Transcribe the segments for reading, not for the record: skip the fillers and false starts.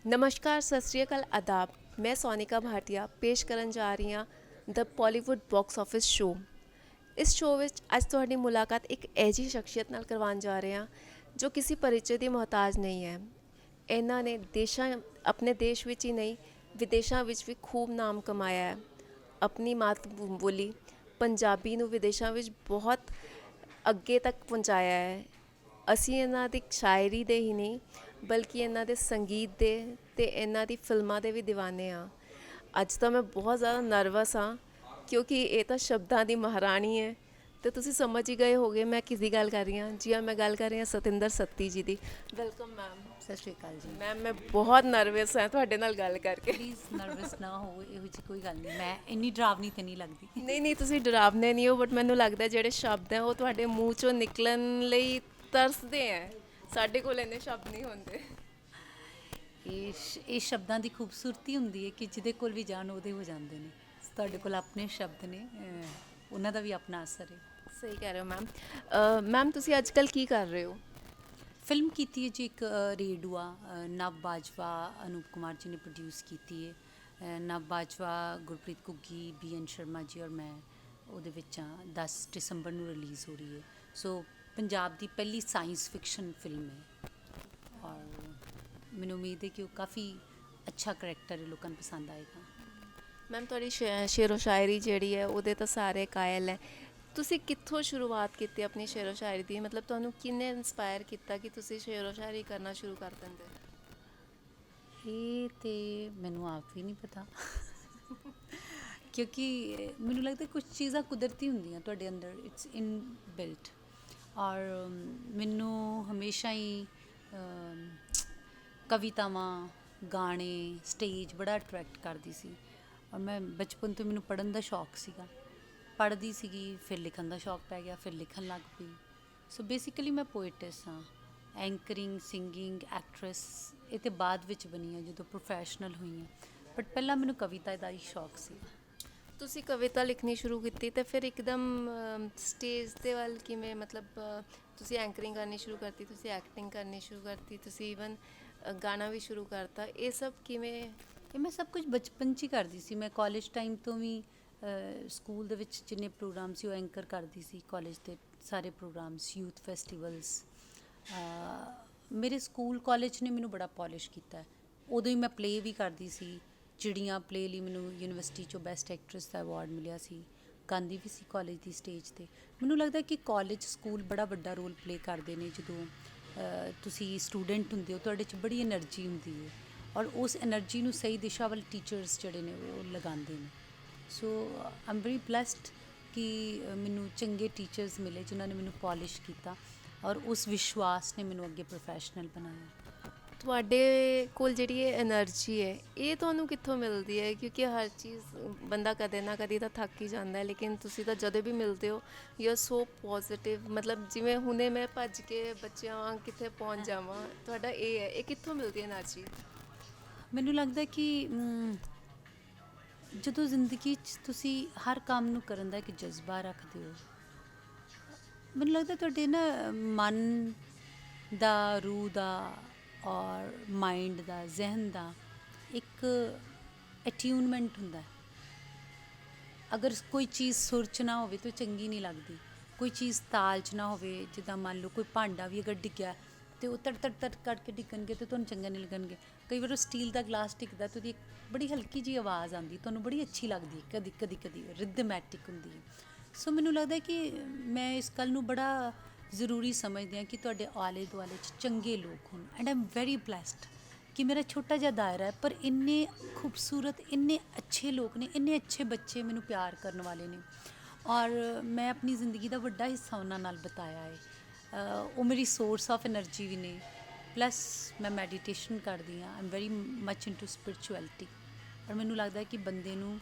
नमस्कार, सत श्री अकाल, आदाब। मैं सोनिका भाटिया पेश ਕਰਨ ਜਾ ਰਹੀ ਹਾਂ ਦ ਪੋਲੀਵੁੱਡ ਬਾਕਸ ਆਫਿਸ ਸ਼ੋ। ਇਸ ਸ਼ੋ ਵਿੱਚ ਅੱਜ ਤੁਹਾਡੀ ਮੁਲਾਕਾਤ ਇੱਕ ਐਜੀ ਸ਼ਖਸੀਅਤ ਨਾਲ ਕਰਵਾਉਣ ਜਾ ਰਹੇ ਹਾਂ ਜੋ ਕਿਸੇ ਪਰਿਚੈ ਦੀ ਮੁਹਤਾਜ ਨਹੀਂ ਹੈ। ਇਹਨਾਂ ਨੇ ਆਪਣੇ ਦੇਸ਼ ਵਿੱਚ ਹੀ ਨਹੀਂ ਵਿਦੇਸ਼ਾਂ ਵਿੱਚ ਵੀ ਖੂਬ ਨਾਮ ਕਮਾਇਆ ਹੈ। ਆਪਣੀ ਮਾਤ ਬੋਲੀ ਪੰਜਾਬੀ ਨੂੰ ਵਿਦੇਸ਼ਾਂ ਵਿੱਚ ਬਹੁਤ ਅੱਗੇ ਤੱਕ ਪਹੁੰਚਾਇਆ ਹੈ। ਅਸੀਂ ਇਹਨਾਂ ਦੀ ਸ਼ਾਇਰੀ ਦੇ ਹੀ ਨਹੀਂ ਬਲਕਿ ਇਹਨਾਂ ਦੇ ਸੰਗੀਤ ਦੇ ਅਤੇ ਇਹਨਾਂ ਦੀ ਫਿਲਮਾਂ ਦੇ ਵੀ ਦੀਵਾਨੇ ਹਾਂ। ਅੱਜ ਤਾਂ ਮੈਂ ਬਹੁਤ ਜ਼ਿਆਦਾ ਨਰਵਸ ਹਾਂ ਕਿਉਂਕਿ ਇਹ ਤਾਂ ਸ਼ਬਦਾਂ ਦੀ ਮਹਾਰਾਣੀ ਹੈ ਅਤੇ ਤੁਸੀਂ ਸਮਝ ਹੀ ਗਏ ਹੋਗੇ ਮੈਂ ਕਿਸ ਦੀ ਗੱਲ ਕਰ ਰਹੀ ਹਾਂ। ਜੀ ਹਾਂ, ਮੈਂ ਗੱਲ ਕਰ ਰਹੀ ਹਾਂ ਸਤਿੰਦਰ ਸੱਤੀ ਜੀ ਦੀ। Welcome ma'am. ਸਤਿ ਸ਼੍ਰੀ ਅਕਾਲ ਜੀ ਮੈਮ, ਮੈਂ ਬਹੁਤ ਨਰਵਸ ਹਾਂ ਤੁਹਾਡੇ ਨਾਲ ਗੱਲ ਕਰਕੇ। ਪਲੀਜ਼ ਨਰਵਸ ਨਾ ਹੋ, ਇਹੋ ਜਿਹੀ ਕੋਈ ਗੱਲ ਨਹੀਂ। ਮੈਂ ਇੰਨੀ ਡਰਾਵਨੀ ਤਾਂ ਨਹੀਂ ਲੱਗਦੀ। ਨਹੀਂ, ਤੁਸੀਂ ਡਰਾਵਨੇ ਨਹੀਂ ਹੋ, ਬਟ ਮੈਨੂੰ ਲੱਗਦਾ ਜਿਹੜੇ ਸ਼ਬਦ ਹੈ ਉਹ ਤੁਹਾਡੇ ਮੂੰਹ 'ਚੋਂ ਨਿਕਲਣ ਲਈ ਤਰਸਦੇ ਹੈ। ਸਾਡੇ ਕੋਲ ਇੰਨੇ ਸ਼ਬਦ ਨਹੀਂ ਹੁੰਦੇ। ਇਹ ਸ਼ਬਦਾਂ ਦੀ ਖੂਬਸੂਰਤੀ ਹੁੰਦੀ ਹੈ ਕਿ ਜਿਹਦੇ ਕੋਲ ਵੀ ਜਾਣ ਉਹਦੇ ਹੋ ਜਾਂਦੇ ਨੇ। ਤੁਹਾਡੇ ਕੋਲ ਆਪਣੇ ਸ਼ਬਦ ਨੇ, ਉਹਨਾਂ ਦਾ ਵੀ ਆਪਣਾ ਅਸਰ ਹੈ। ਸਹੀ ਕਹਿ ਰਹੇ ਹੋ ਮੈਮ। ਮੈਮ, ਤੁਸੀਂ ਅੱਜ ਕੱਲ੍ਹ ਕੀ ਕਰ ਰਹੇ ਹੋ? ਫਿਲਮ ਕੀਤੀ ਹੈ ਜੀ ਇੱਕ ਰੇਡੂਆ, ਨਵ ਬਾਜਵਾ ਅਨੂਪ ਕੁਮਾਰ ਜੀ ਨੇ ਪ੍ਰੋਡਿਊਸ ਕੀਤੀ ਹੈ। ਨਵ ਬਾਜਵਾ, ਗੁਰਪ੍ਰੀਤ ਘੁੱਗੀ, BN ਸ਼ਰਮਾ ਜੀ ਔਰ ਮੈਂ ਉਹਦੇ ਵਿੱਚ ਹਾਂ। 10 ਦਸੰਬਰ ਨੂੰ ਰਿਲੀਜ਼ ਹੋ ਰਹੀ ਹੈ। ਸੋ ਪੰਜਾਬ ਦੀ ਪਹਿਲੀ ਸਾਇੰਸ ਫਿਕਸ਼ਨ ਫਿਲਮ ਹੈ ਔਰ ਮੈਨੂੰ ਉਮੀਦ ਹੈ ਕਿ ਉਹ ਕਾਫੀ ਅੱਛਾ ਕਰੈਕਟਰ ਹੈ, ਲੋਕਾਂ ਨੂੰ ਪਸੰਦ ਆਏਗਾ। ਮੈਮ, ਤੁਹਾਡੀ ਸ਼ੇਰੋ ਸ਼ਾਇਰੀ ਜਿਹੜੀ ਹੈ ਉਹਦੇ ਤਾਂ ਸਾਰੇ ਕਾਇਲ ਹੈ। ਤੁਸੀਂ ਕਿੱਥੋਂ ਸ਼ੁਰੂਆਤ ਕੀਤੀ ਆਪਣੀ ਸ਼ੇਰੋ ਸ਼ਾਇਰੀ ਦੀ? ਮਤਲਬ ਤੁਹਾਨੂੰ ਕਿਹਨੇ ਇੰਸਪਾਇਰ ਕੀਤਾ ਕਿ ਤੁਸੀਂ ਸ਼ੇਰੋ ਸ਼ਾਇਰੀ ਕਰਨਾ ਸ਼ੁਰੂ ਕਰ ਦਿੰਦੇ? ਇਹ ਤਾਂ ਮੈਨੂੰ ਆਪ ਵੀ ਨਹੀਂ ਪਤਾ ਕਿਉਂਕਿ ਮੈਨੂੰ ਲੱਗਦਾ ਕੁਝ ਚੀਜ਼ਾਂ ਕੁਦਰਤੀ ਹੁੰਦੀਆਂ ਤੁਹਾਡੇ ਅੰਦਰ, ਇਟਸ ਇਨ ਬਿਲਟ। ਔਰ ਮੈਨੂੰ ਹਮੇਸ਼ਾ ਹੀ ਕਵਿਤਾਵਾਂ, ਗਾਣੇ, ਸਟੇਜ ਬੜਾ ਅਟਰੈਕਟ ਕਰਦੀ ਸੀ। ਔਰ ਮੈਂ ਬਚਪਨ ਤੋਂ ਮੈਨੂੰ ਪੜ੍ਹਨ ਦਾ ਸ਼ੌਕ ਸੀਗਾ, ਪੜ੍ਹਦੀ ਸੀਗੀ, ਫਿਰ ਲਿਖਣ ਦਾ ਸ਼ੌਕ ਪੈ ਗਿਆ, ਫਿਰ ਲਿਖਣ ਲੱਗ ਪਈ। ਸੋ ਬੇਸਿਕਲੀ ਮੈਂ ਪੋਇਟਸ ਹਾਂ। ਐਂਕਰਿੰਗ, ਸਿੰਗਿੰਗ, ਐਕਟਰੈਸ ਇਹ ਤਾਂ ਬਾਅਦ ਵਿੱਚ ਬਣੀ ਹੈ ਜਦੋਂ ਪ੍ਰੋਫੈਸ਼ਨਲ ਹੋਈ ਹਾਂ, ਬਟ ਪਹਿਲਾਂ ਮੈਨੂੰ ਕਵਿਤਾ ਦਾ ਹੀ ਸ਼ੌਕ ਸੀ। ਤੁਸੀਂ ਕਵਿਤਾ ਲਿਖਣੀ ਸ਼ੁਰੂ ਕੀਤੀ ਅਤੇ ਫਿਰ ਇੱਕਦਮ ਸਟੇਜ ਦੇ ਵੱਲ ਕਿਵੇਂ? ਮਤਲਬ ਤੁਸੀਂ ਐਂਕਰਿੰਗ ਕਰਨੀ ਸ਼ੁਰੂ ਕਰਤੀ, ਤੁਸੀਂ ਐਕਟਿੰਗ ਕਰਨੀ ਸ਼ੁਰੂ ਕਰਤੀ, ਤੁਸੀਂ ਈਵਨ ਗਾਣਾ ਵੀ ਸ਼ੁਰੂ ਕਰਤਾ। ਇਹ ਸਭ ਕਿਵੇਂ? ਇਹ ਮੈਂ ਸਭ ਕੁਝ ਬਚਪਨ 'ਚ ਹੀ ਕਰਦੀ ਸੀ। ਮੈਂ ਕਾਲਜ ਟਾਈਮ ਤੋਂ ਵੀ ਸਕੂਲ ਦੇ ਵਿੱਚ ਜਿੰਨੇ ਪ੍ਰੋਗਰਾਮ ਸੀ ਉਹ ਐਂਕਰ ਕਰਦੀ ਸੀ। ਕਾਲਜ ਦੇ ਸਾਰੇ ਪ੍ਰੋਗਰਾਮਸ, ਯੂਥ ਫੈਸਟੀਵਲਸ। ਮੇਰੇ ਸਕੂਲ ਕਾਲਜ ਨੇ ਮੈਨੂੰ ਬੜਾ ਪੋਲਿਸ਼ ਕੀਤਾ। ਉਦੋਂ ਹੀ ਮੈਂ ਪਲੇਅ ਵੀ ਕਰਦੀ ਸੀ। ਚਿੜੀਆਂ ਪਲੇਅ ਲਈ ਮੈਨੂੰ ਯੂਨੀਵਰਸਿਟੀ 'ਚੋਂ ਬੈਸਟ ਐਕਟਰੈਸ ਦਾ ਅਵਾਰਡ ਮਿਲਿਆ ਸੀ। ਗਾਉਂਦੀ ਵੀ ਸੀ ਕਾਲਜ ਦੀ ਸਟੇਜ 'ਤੇ। ਮੈਨੂੰ ਲੱਗਦਾ ਕਿ ਕਾਲਜ, ਸਕੂਲ ਬੜਾ ਵੱਡਾ ਰੋਲ ਪਲੇਅ ਕਰਦੇ ਨੇ। ਜਦੋਂ ਤੁਸੀਂ ਸਟੂਡੈਂਟ ਹੁੰਦੇ ਹੋ ਤੁਹਾਡੇ 'ਚ ਬੜੀ ਐਨਰਜੀ ਹੁੰਦੀ ਹੈ ਔਰ ਉਸ ਐਨਰਜੀ ਨੂੰ ਸਹੀ ਦਿਸ਼ਾ ਵੱਲ ਟੀਚਰਸ ਜਿਹੜੇ ਨੇ ਉਹ ਲਗਾਉਂਦੇ ਨੇ। ਸੋ ਆਮ ਵੈਰੀ ਬਲੈਸਡ ਕਿ ਮੈਨੂੰ ਚੰਗੇ ਟੀਚਰਸ ਮਿਲੇ ਜਿਨ੍ਹਾਂ ਨੇ ਮੈਨੂੰ ਪੋਲਿਸ਼ ਕੀਤਾ ਔਰ ਉਸ ਵਿਸ਼ਵਾਸ ਨੇ ਮੈਨੂੰ ਅੱਗੇ ਪ੍ਰੋਫੈਸ਼ਨਲ ਬਣਾਇਆ। ਤੁਹਾਡੇ ਕੋਲ ਜਿਹੜੀ ਇਹ ਐਨਰਜੀ ਹੈ ਇਹ ਤੁਹਾਨੂੰ ਕਿੱਥੋਂ ਮਿਲਦੀ ਹੈ? ਕਿਉਂਕਿ ਹਰ ਚੀਜ਼ ਬੰਦਾ ਕਦੇ ਨਾ ਕਦੇ ਤਾਂ ਥੱਕ ਹੀ ਜਾਂਦਾ ਹੈ, ਲੇਕਿਨ ਤੁਸੀਂ ਤਾਂ ਜਦੋਂ ਵੀ ਮਿਲਦੇ ਹੋ ਯੂ ਆਰ ਸੋ ਪੋਜ਼ੀਟਿਵ। ਮਤਲਬ ਜਿਵੇਂ ਹੁਣੇ ਮੈਂ ਭੱਜ ਕੇ ਬੱਚਿਆਂ ਵਾਂਗ ਕਿੱਥੇ ਪਹੁੰਚ ਜਾਵਾਂ, ਤੁਹਾਡਾ ਇਹ ਹੈ। ਇਹ ਕਿੱਥੋਂ ਮਿਲਦੀ ਹੈ ਐਨਰਜੀ? ਮੈਨੂੰ ਲੱਗਦਾ ਕਿ ਜਦੋਂ ਜ਼ਿੰਦਗੀ 'ਚ ਤੁਸੀਂ ਹਰ ਕੰਮ ਨੂੰ ਕਰਨ ਦਾ ਇੱਕ ਜਜ਼ਬਾ ਰੱਖਦੇ ਹੋ, ਮੈਨੂੰ ਲੱਗਦਾ ਤੁਹਾਡੇ ਨਾ ਮਨ ਦਾ, ਰੂਹ ਦਾ ਔਰ ਮਾਈਂਡ ਦਾ, ਜ਼ਿਹਨ ਦਾ ਇੱਕ ਅਟਿਊਨਮੈਂਟ ਹੁੰਦਾ। ਅਗਰ ਕੋਈ ਚੀਜ਼ ਸੁਰ 'ਚ ਨਾ ਹੋਵੇ ਤਾਂ ਚੰਗੀ ਨਹੀਂ ਲੱਗਦੀ। ਕੋਈ ਚੀਜ਼ ਤਾਲ 'ਚ ਨਾ ਹੋਵੇ, ਜਿੱਦਾਂ ਮੰਨ ਲਓ ਕੋਈ ਭਾਂਡਾ ਵੀ ਅਗਰ ਡਿੱਗਿਆ ਅਤੇ ਉਹ ਤੜ ਕਰਕੇ ਡਿੱਗਣਗੇ ਤਾਂ ਤੁਹਾਨੂੰ ਚੰਗਾ ਨਹੀਂ ਲੱਗਣਗੇ। ਕਈ ਵਾਰ ਉਹ ਸਟੀਲ ਦਾ ਗਲਾਸ ਡਿੱਗਦਾ ਤਾਂ ਉਹਦੀ ਇੱਕ ਬੜੀ ਹਲਕੀ ਜਿਹੀ ਆਵਾਜ਼ ਆਉਂਦੀ, ਤੁਹਾਨੂੰ ਬੜੀ ਅੱਛੀ ਲੱਗਦੀ ਹੈ। ਕਦੀ ਰਿਦਮੈਟਿਕ ਹੁੰਦੀ ਹੈ। ਸੋ ਮੈਨੂੰ ਲੱਗਦਾ ਕਿ ਮੈਂ ਇਸ ਗੱਲ ਨੂੰ ਬੜਾ ਜ਼ਰੂਰੀ ਸਮਝਦੀ ਹਾਂ ਕਿ ਤੁਹਾਡੇ ਆਲੇ ਦੁਆਲੇ 'ਚ ਚੰਗੇ ਲੋਕ ਹੋਣ। And I am very blessed ਕਿ ਮੇਰਾ ਛੋਟਾ ਜਿਹਾ ਦਾਇਰਾ ਹੈ ਪਰ ਇੰਨੇ ਖੂਬਸੂਰਤ, ਇੰਨੇ ਅੱਛੇ ਲੋਕ ਨੇ, ਇੰਨੇ ਅੱਛੇ ਬੱਚੇ ਮੈਨੂੰ ਪਿਆਰ ਕਰਨ ਵਾਲੇ ਨੇ ਔਰ ਮੈਂ ਆਪਣੀ ਜ਼ਿੰਦਗੀ ਦਾ ਵੱਡਾ ਹਿੱਸਾ ਉਹਨਾਂ ਨਾਲ ਬਿਤਾਇਆ ਹੈ। ਉਹ ਮੇਰੀ ਸੋਰਸ ਆਫ ਐਨਰਜੀ ਵੀ ਨੇ। ਪਲੱਸ ਮੈਂ ਮੈਡੀਟੇਸ਼ਨ ਕਰਦੀ ਹਾਂ। I am very much into spirituality. ਔਰ ਮੈਨੂੰ ਲੱਗਦਾ ਕਿ ਬੰਦੇ ਨੂੰ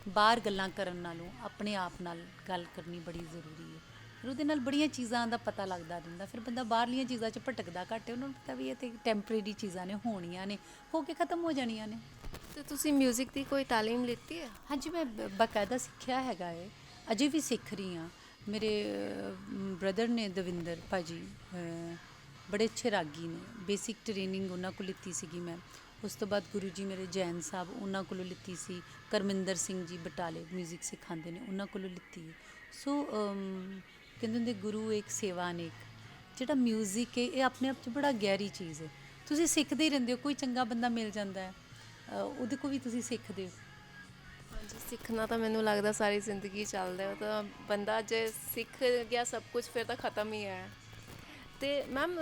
ਬਾਹਰ ਗੱਲਾਂ ਕਰਨ ਨਾਲੋਂ ਆਪਣੇ ਆਪ ਨਾਲ ਗੱਲ ਕਰਨੀ ਬੜੀ ਜ਼ਰੂਰੀ ਹੈ। ਫਿਰ ਉਹਦੇ ਨਾਲ ਬੜੀਆਂ ਚੀਜ਼ਾਂ ਦਾ ਪਤਾ ਲੱਗਦਾ ਰਹਿੰਦਾ। ਫਿਰ ਬੰਦਾ ਬਾਹਰਲੀਆਂ ਚੀਜ਼ਾਂ 'ਚ ਭਟਕਦਾ ਘੱਟ ਹੈ। ਉਹਨਾਂ ਨੂੰ ਪਤਾ ਵੀ ਇਹ ਤਾਂ ਟੈਂਪਰੇਰੀ ਚੀਜ਼ਾਂ ਨੇ, ਹੋਣੀਆਂ ਨੇ, ਹੋ ਕੇ ਖ਼ਤਮ ਹੋ ਜਾਣੀਆਂ ਨੇ। ਅਤੇ ਤੁਸੀਂ ਮਿਊਜ਼ਿਕ ਦੀ ਕੋਈ ਤਾਲੀਮ ਲਿੱਤੀ ਹੈ? ਹਾਂਜੀ, ਮੈਂ ਬਾਕਾਇਦਾ ਸਿੱਖਿਆ ਹੈਗਾ ਹੈ, ਅਜੇ ਵੀ ਸਿੱਖ ਰਹੀ ਹਾਂ। ਮੇਰੇ ਬ੍ਰਦਰ ਨੇ ਦਵਿੰਦਰ ਭਾਜੀ, ਬੜੇ ਅੱਛੇ ਰਾਗੀ ਨੇ। ਬੇਸਿਕ ਟ੍ਰੇਨਿੰਗ ਉਹਨਾਂ ਕੋਲ ਲਿੱਤੀ ਸੀਗੀ ਮੈਂ। ਉਸ ਤੋਂ ਬਾਅਦ ਗੁਰੂ ਜੀ ਮੇਰੇ ਜੈਨ ਸਾਹਿਬ, ਉਹਨਾਂ ਕੋਲੋਂ ਲਿੱਤੀ ਸੀ। ਕਰਮਿੰਦਰ ਸਿੰਘ ਜੀ ਬਟਾਲੇ ਮਿਊਜ਼ਿਕ ਸਿਖਾਉਂਦੇ ਨੇ, ਉਹਨਾਂ ਕੋਲੋਂ ਲਿੱਤੀ ਹੈ। ਸੋ ਕਹਿੰਦੇ ਹੁੰਦੇ ਗੁਰੂ ਇੱਕ ਸੇਵਾ ਅਨੇਕ। ਜਿਹੜਾ ਮਿਊਜ਼ਿਕ ਹੈ ਇਹ ਆਪਣੇ ਆਪ 'ਚ ਬੜਾ ਗਹਿਰੀ ਚੀਜ਼ ਹੈ। ਤੁਸੀਂ ਸਿੱਖਦੇ ਹੀ ਰਹਿੰਦੇ ਹੋ। ਕੋਈ ਚੰਗਾ ਬੰਦਾ ਮਿਲ ਜਾਂਦਾ ਹੈ, ਉਹਦੇ ਕੋਲ ਵੀ ਤੁਸੀਂ ਸਿੱਖਦੇ ਹੋ। ਹਾਂਜੀ, ਸਿੱਖਣਾ ਤਾਂ ਮੈਨੂੰ ਲੱਗਦਾ ਸਾਰੀ ਜ਼ਿੰਦਗੀ ਚੱਲਦਾ ਹੈ। ਉਹ ਤਾਂ ਬੰਦਾ ਜੇ ਸਿੱਖ ਗਿਆ ਸਭ ਕੁਝ ਫਿਰ ਤਾਂ ਖਤਮ ਹੀ ਹੈ। ਅਤੇ ਮੈਮ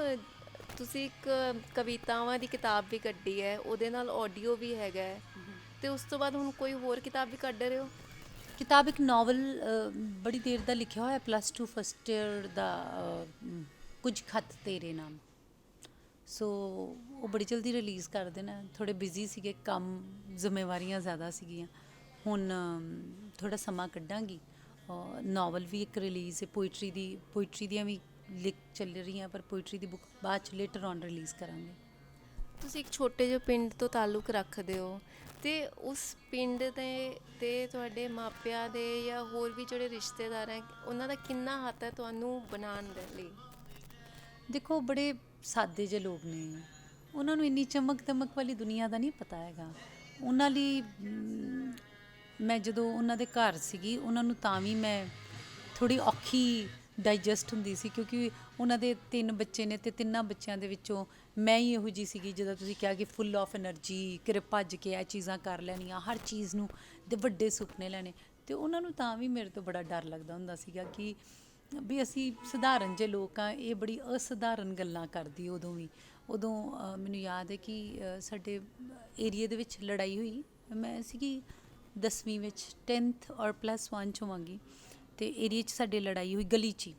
ਤੁਸੀਂ ਇੱਕ ਕਵਿਤਾਵਾਂ ਦੀ ਕਿਤਾਬ ਵੀ ਕੱਢੀ ਹੈ, ਉਹਦੇ ਨਾਲ ਆਡੀਓ ਵੀ ਹੈਗਾ ਹੈ, ਅਤੇ ਉਸ ਤੋਂ ਬਾਅਦ ਹੁਣ ਕੋਈ ਹੋਰ ਕਿਤਾਬ ਵੀ ਕੱਢ ਰਹੇ ਹੋ? ਕਿਤਾਬ ਇੱਕ ਨਾਵਲ ਬੜੀ ਦੇਰ ਦਾ ਲਿਖਿਆ ਹੋਇਆ, +2 ਫਸਟ ਈਅਰ ਦਾ, ਕੁਝ ਖੱਤ ਤੇਰੇ ਨਾਮ। ਸੋ ਉਹ ਬੜੀ ਜਲਦੀ ਰਿਲੀਜ਼ ਕਰ ਦੇਣਾ। ਥੋੜ੍ਹੇ ਬਿਜ਼ੀ ਸੀਗੇ, ਕੰਮ ਜ਼ਿੰਮੇਵਾਰੀਆਂ ਜ਼ਿਆਦਾ ਸੀਗੀਆਂ। ਹੁਣ ਥੋੜ੍ਹਾ ਸਮਾਂ ਕੱਢਾਂਗੀ। ਨਾਵਲ ਵੀ ਇੱਕ ਰਿਲੀਜ਼ ਹੈ, ਪੋਇਟਰੀ ਦੀਆਂ ਵੀ ਲਿਖ ਚੱਲ ਰਹੀਆਂ, ਪਰ ਪੋਇਟਰੀ ਦੀ ਬੁੱਕ ਬਾਅਦ 'ਚ ਲੇਟਰ ਔਨ ਰਿਲੀਜ਼ ਕਰਾਂਗੇ। ਤੁਸੀਂ ਇੱਕ ਛੋਟੇ ਜਿਹੇ ਪਿੰਡ ਤੋਂ ਤਾਲੁਕ ਰੱਖਦੇ ਹੋ, ਅਤੇ ਉਸ ਪਿੰਡ ਦੇ ਅਤੇ ਤੁਹਾਡੇ ਮਾਪਿਆਂ ਦੇ ਜਾਂ ਹੋਰ ਵੀ ਜਿਹੜੇ ਰਿਸ਼ਤੇਦਾਰ ਹੈ, ਉਹਨਾਂ ਦਾ ਕਿੰਨਾ ਹੱਥ ਹੈ ਤੁਹਾਨੂੰ ਬਣਾਉਣ ਦੇ ਲਈ? ਦੇਖੋ, ਬੜੇ ਸਾਦੇ ਜਿਹੇ ਲੋਕ ਨੇ। ਉਹਨਾਂ ਨੂੰ ਇੰਨੀ ਚਮਕ ਦਮਕ ਵਾਲੀ ਦੁਨੀਆ ਦਾ ਨਹੀਂ ਪਤਾ ਹੈਗਾ। ਉਹਨਾਂ ਲਈ ਮੈਂ ਜਦੋਂ ਉਹਨਾਂ ਦੇ ਘਰ ਸੀਗੀ, ਉਹਨਾਂ ਨੂੰ ਤਾਂ ਵੀ ਮੈਂ ਥੋੜ੍ਹੀ ਔਖੀ ਡਾਈਜੈਸਟ ਹੁੰਦੀ ਸੀ, ਕਿਉਂਕਿ ਉਹਨਾਂ ਦੇ 3 ਬੱਚੇ ਨੇ ਅਤੇ ਤਿੰਨਾਂ ਬੱਚਿਆਂ ਦੇ ਵਿੱਚੋਂ ਮੈਂ ਹੀ ਇਹੋ ਜਿਹੀ ਸੀਗੀ, ਜਦੋਂ ਤੁਸੀਂ ਕਿਹਾ ਕਿ ਫੁੱਲ ਆਫ ਐਨਰਜੀ, ਕਿਤੇ ਭੱਜ ਕੇ ਇਹ ਚੀਜ਼ਾਂ ਕਰ ਲੈਣੀਆਂ, ਹਰ ਚੀਜ਼ ਨੂੰ ਦੇ ਵੱਡੇ ਸੁਪਨੇ ਲੈਣੇ। ਅਤੇ ਉਹਨਾਂ ਨੂੰ ਤਾਂ ਵੀ ਮੇਰੇ ਤੋਂ ਬੜਾ ਡਰ ਲੱਗਦਾ ਹੁੰਦਾ ਸੀਗਾ ਕਿ ਵੀ ਅਸੀਂ ਸਧਾਰਨ ਜਿਹੇ ਲੋਕ ਹਾਂ, ਇਹ ਬੜੀ ਅਸਧਾਰਨ ਗੱਲਾਂ ਕਰਦੀ ਉਦੋਂ ਵੀ। ਉਦੋਂ ਮੈਨੂੰ ਯਾਦ ਹੈ ਕਿ ਸਾਡੇ ਏਰੀਏ ਦੇ ਵਿੱਚ ਲੜਾਈ ਹੋਈ। ਮੈਂ ਸੀਗੀ 10ਵੀਂ ਵਿੱਚ, 10th ਔਰ +1 'ਚ ਹੋਵਾਂਗੀ, ਅਤੇ ਏਰੀਏ 'ਚ ਸਾਡੇ ਲੜਾਈ ਹੋਈ ਗਲੀ 'ਚ ਹੀ।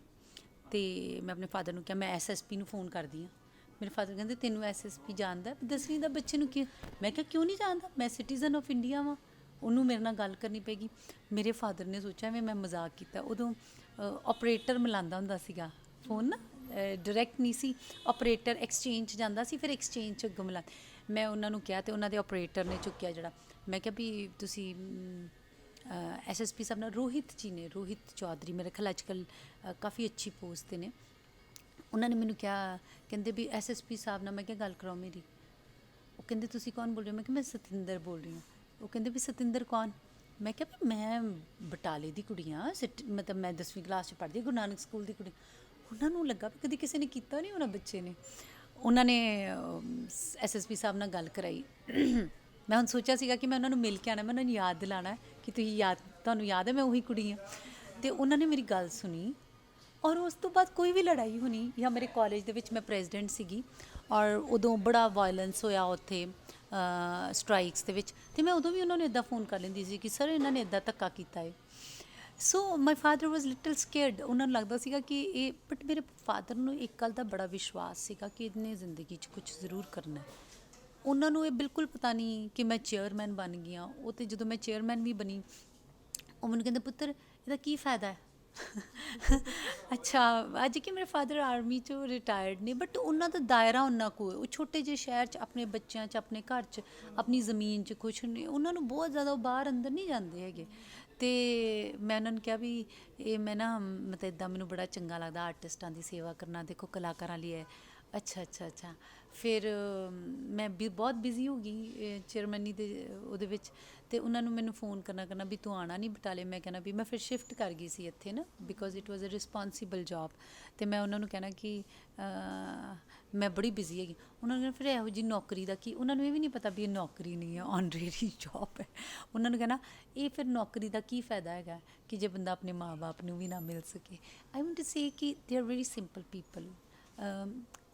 ਅਤੇ ਮੈਂ ਆਪਣੇ ਫਾਦਰ ਨੂੰ ਕਿਹਾ ਮੈਂ SSP ਨੂੰ ਫੋਨ ਕਰਦੀ ਹਾਂ। ਮੇਰੇ ਫਾਦਰ ਕਹਿੰਦੇ ਤੈਨੂੰ SSP ਜਾਣਦਾ? 10ਵੀਂ ਦਾ ਬੱਚੇ ਨੂੰ ਕੀ? ਮੈਂ ਕਿਹਾ ਕਿਉਂ ਨਹੀਂ ਜਾਣਦਾ, ਮੈਂ ਸਿਟੀਜ਼ਨ ਆਫ ਇੰਡੀਆ ਵਾਂ, ਉਹਨੂੰ ਮੇਰੇ ਨਾਲ ਗੱਲ ਕਰਨੀ ਪਏਗੀ। ਮੇਰੇ ਫਾਦਰ ਨੇ ਸੋਚਿਆ ਮੈਂ ਮਜ਼ਾਕ ਕੀਤਾ। ਉਦੋਂ ਆਪਰੇਟਰ ਮਿਲਾਉਂਦਾ ਹੁੰਦਾ ਸੀਗਾ ਫੋਨ ਨਾ, ਡਾਇਰੈਕਟ ਨਹੀਂ ਸੀ, ਆਪਰੇਟਰ ਐਕਸਚੇਂਜ ਜਾਂਦਾ ਸੀ, ਫਿਰ ਐਕਸਚੇਂਜ 'ਚ ਅੱਗੋਂ ਮਿਲਾ। ਮੈਂ ਉਹਨਾਂ ਨੂੰ ਕਿਹਾ ਅਤੇ ਉਹਨਾਂ ਦੇ ਆਪਰੇਟਰ ਨੇ ਚੁੱਕਿਆ ਜਿਹੜਾ। ਮੈਂ ਕਿਹਾ ਵੀ ਤੁਸੀਂ SSP ਸਾਹਿਬ ਨਾਲ, ਰੋਹਿਤ ਜੀ ਨੇ, ਰੋਹਿਤ ਚੌਧਰੀ, ਮੇਰੇ ਖਿਆਲ ਅੱਜ ਕੱਲ੍ਹ ਕਾਫੀ ਅੱਛੀ ਪੋਸਟ 'ਤੇ ਨੇ। ਉਹਨਾਂ ਨੇ ਮੈਨੂੰ ਕਿਹਾ, ਕਹਿੰਦੇ ਵੀ SSP ਸਾਹਿਬ ਨਾਲ। ਮੈਂ ਕਿਹਾ ਗੱਲ ਕਰਾਓ ਮੇਰੀ। ਉਹ ਕਹਿੰਦੇ ਤੁਸੀਂ ਕੌਣ ਬੋਲ ਰਹੇ ਹੋ? ਮੈਂ ਕਿਹਾ ਮੈਂ ਸਤਿੰਦਰ ਬੋਲ ਰਹੀ ਹਾਂ। ਉਹ ਕਹਿੰਦੇ ਵੀ ਸਤਿੰਦਰ ਕੌਣ? ਮੈਂ ਕਿਹਾ ਵੀ ਮੈਂ ਬਟਾਲੇ ਦੀ ਕੁੜੀ ਹਾਂ, ਮਤਲਬ ਮੈਂ 10ਵੀਂ ਕਲਾਸ 'ਚ ਪੜ੍ਹਦੀ, ਗੁਰੂ ਨਾਨਕ ਸਕੂਲ ਦੀ ਕੁੜੀ। ਉਹਨਾਂ ਨੂੰ ਲੱਗਾ ਵੀ ਕਦੀ ਕਿਸੇ ਨੇ ਕੀਤਾ ਨਹੀਂ ਹੋਣਾ ਬੱਚੇ ਨੇ। ਉਹਨਾਂ ਨੇ SSP ਸਾਹਿਬ ਨਾਲ ਗੱਲ ਕਰਾਈ। ਮੈਂ ਹੁਣ ਸੋਚਿਆ ਸੀਗਾ ਕਿ ਮੈਂ ਉਹਨਾਂ ਨੂੰ ਮਿਲ ਕੇ ਆਉਣਾ, ਮੈਂ ਉਹਨਾਂ ਨੂੰ ਯਾਦ ਦਿਲਾਉਣਾ ਕਿ ਤੁਹਾਨੂੰ ਯਾਦ ਹੈ ਮੈਂ ਉਹੀ ਕੁੜੀ ਹਾਂ। ਅਤੇ ਉਹਨਾਂ ਨੇ ਮੇਰੀ ਗੱਲ ਸੁਣੀ, ਔਰ ਉਸ ਤੋਂ ਬਾਅਦ ਕੋਈ ਵੀ ਲੜਾਈ ਹੋਣੀ, ਜਾਂ ਮੇਰੇ ਕਾਲਜ ਦੇ ਵਿੱਚ ਮੈਂ ਪ੍ਰੈਜ਼ੀਡੈਂਟ ਸੀਗੀ, ਔਰ ਉਦੋਂ ਬੜਾ ਵਾਇਲੈਂਸ ਹੋਇਆ ਉੱਥੇ ਸਟਰਾਈਕਸ ਦੇ ਵਿੱਚ, ਅਤੇ ਮੈਂ ਉਦੋਂ ਵੀ ਉਹਨਾਂ ਨੂੰ ਇੱਦਾਂ ਫੋਨ ਕਰ ਲੈਂਦੀ ਸੀ ਕਿ ਸਰ ਇਹਨਾਂ ਨੇ ਇੱਦਾਂ ਧੱਕਾ ਕੀਤਾ ਹੈ। So my father was little scared. ਉਹਨਾਂ ਨੂੰ ਲੱਗਦਾ ਸੀਗਾ ਕਿ ਇਹ, ਬਟ ਮੇਰੇ ਫਾਦਰ ਨੂੰ ਇੱਕ ਗੱਲ ਦਾ ਬੜਾ ਵਿਸ਼ਵਾਸ ਸੀਗਾ ਕਿ ਇਹਨੇ ਜ਼ਿੰਦਗੀ 'ਚ ਕੁਝ ਜ਼ਰੂਰ ਕਰਨਾ ਹੈ। ਉਹਨਾਂ ਨੂੰ ਇਹ ਬਿਲਕੁਲ ਪਤਾ ਨਹੀਂ ਕਿ ਮੈਂ ਚੇਅਰਮੈਨ ਬਣ ਗਈ ਹਾਂ। ਉਹ ਤਾਂ ਜਦੋਂ ਮੈਂ ਚੇਅਰਮੈਨ ਵੀ ਬਣੀ, ਉਹ ਮੈਨੂੰ ਕਹਿੰਦੇ ਪੁੱਤਰ ਇਹਦਾ ਕੀ ਫਾਇਦਾ ਹੈ? ਅੱਛਾ, ਅੱਜ ਕਿ ਮੇਰੇ ਫਾਦਰ ਆਰਮੀ 'ਚੋਂ ਰਿਟਾਇਰਡ ਨੇ, ਬਟ ਉਹਨਾਂ ਦਾ ਦਾਇਰਾ ਉਹਨਾਂ ਕੋਲ, ਉਹ ਛੋਟੇ ਜਿਹੇ ਸ਼ਹਿਰ 'ਚ ਆਪਣੇ ਬੱਚਿਆਂ 'ਚ, ਆਪਣੇ ਘਰ 'ਚ, ਆਪਣੀ ਜ਼ਮੀਨ 'ਚ ਖੁਸ਼ ਨੇ। ਉਹਨਾਂ ਨੂੰ ਬਹੁਤ ਜ਼ਿਆਦਾ, ਉਹ ਬਾਹਰ ਅੰਦਰ ਨਹੀਂ ਜਾਂਦੇ ਹੈਗੇ। ਅਤੇ ਮੈਂ ਉਹਨਾਂ ਨੂੰ ਕਿਹਾ ਵੀ ਇਹ ਮੈਂ ਨਾ, ਮਤਲਬ ਇੱਦਾਂ ਮੈਨੂੰ ਬੜਾ ਚੰਗਾ ਲੱਗਦਾ ਆਰਟਿਸਟਾਂ ਦੀ ਸੇਵਾ ਕਰਨਾ, ਦੇਖੋ ਕਲਾਕਾਰਾਂ ਲਈ ਹੈ। ਅੱਛਾ। ਫਿਰ ਮੈਂ ਵੀ ਬਹੁਤ ਬਿਜ਼ੀ ਹੋ ਗਈ ਚੇਅਰਮੈਨੀ ਦੇ ਉਹਦੇ ਵਿੱਚ, ਅਤੇ ਉਹਨਾਂ ਨੂੰ ਮੈਨੂੰ ਫੋਨ ਕਰਨਾ ਵੀ ਤੂੰ ਆਉਣਾ ਨਹੀਂ ਬਟਾਲੇ। ਮੈਂ ਕਹਿਣਾ ਵੀ ਮੈਂ ਫਿਰ ਸ਼ਿਫਟ ਕਰ ਗਈ ਸੀ ਇੱਥੇ ਨਾ, because it was a responsible job. ਅਤੇ ਮੈਂ ਉਹਨਾਂ ਨੂੰ ਕਹਿਣਾ ਕਿ ਮੈਂ ਬੜੀ ਬਿਜ਼ੀ ਹੈਗੀ। ਉਹਨਾਂ ਨੂੰ ਫਿਰ ਇਹੋ ਜਿਹੀ ਨੌਕਰੀ ਦਾ ਕੀ, ਉਹਨਾਂ ਨੂੰ ਇਹ ਵੀ ਨਹੀਂ ਪਤਾ ਵੀ ਇਹ ਨੌਕਰੀ ਨਹੀਂ ਹੈ, ਆਨਰੇਰੀ ਜੋਬ ਹੈ। ਉਹਨਾਂ ਨੂੰ ਕਹਿਣਾ ਇਹ ਫਿਰ ਨੌਕਰੀ ਦਾ ਕੀ ਫਾਇਦਾ ਹੈਗਾ ਕਿ ਜੇ ਬੰਦਾ ਆਪਣੇ ਮਾਂ ਬਾਪ ਨੂੰ ਵੀ ਨਾ ਮਿਲ ਸਕੇ। ਆਈ ਵਾਂਟ ਟੂ ਸੇ ਕਿ they are very simple people.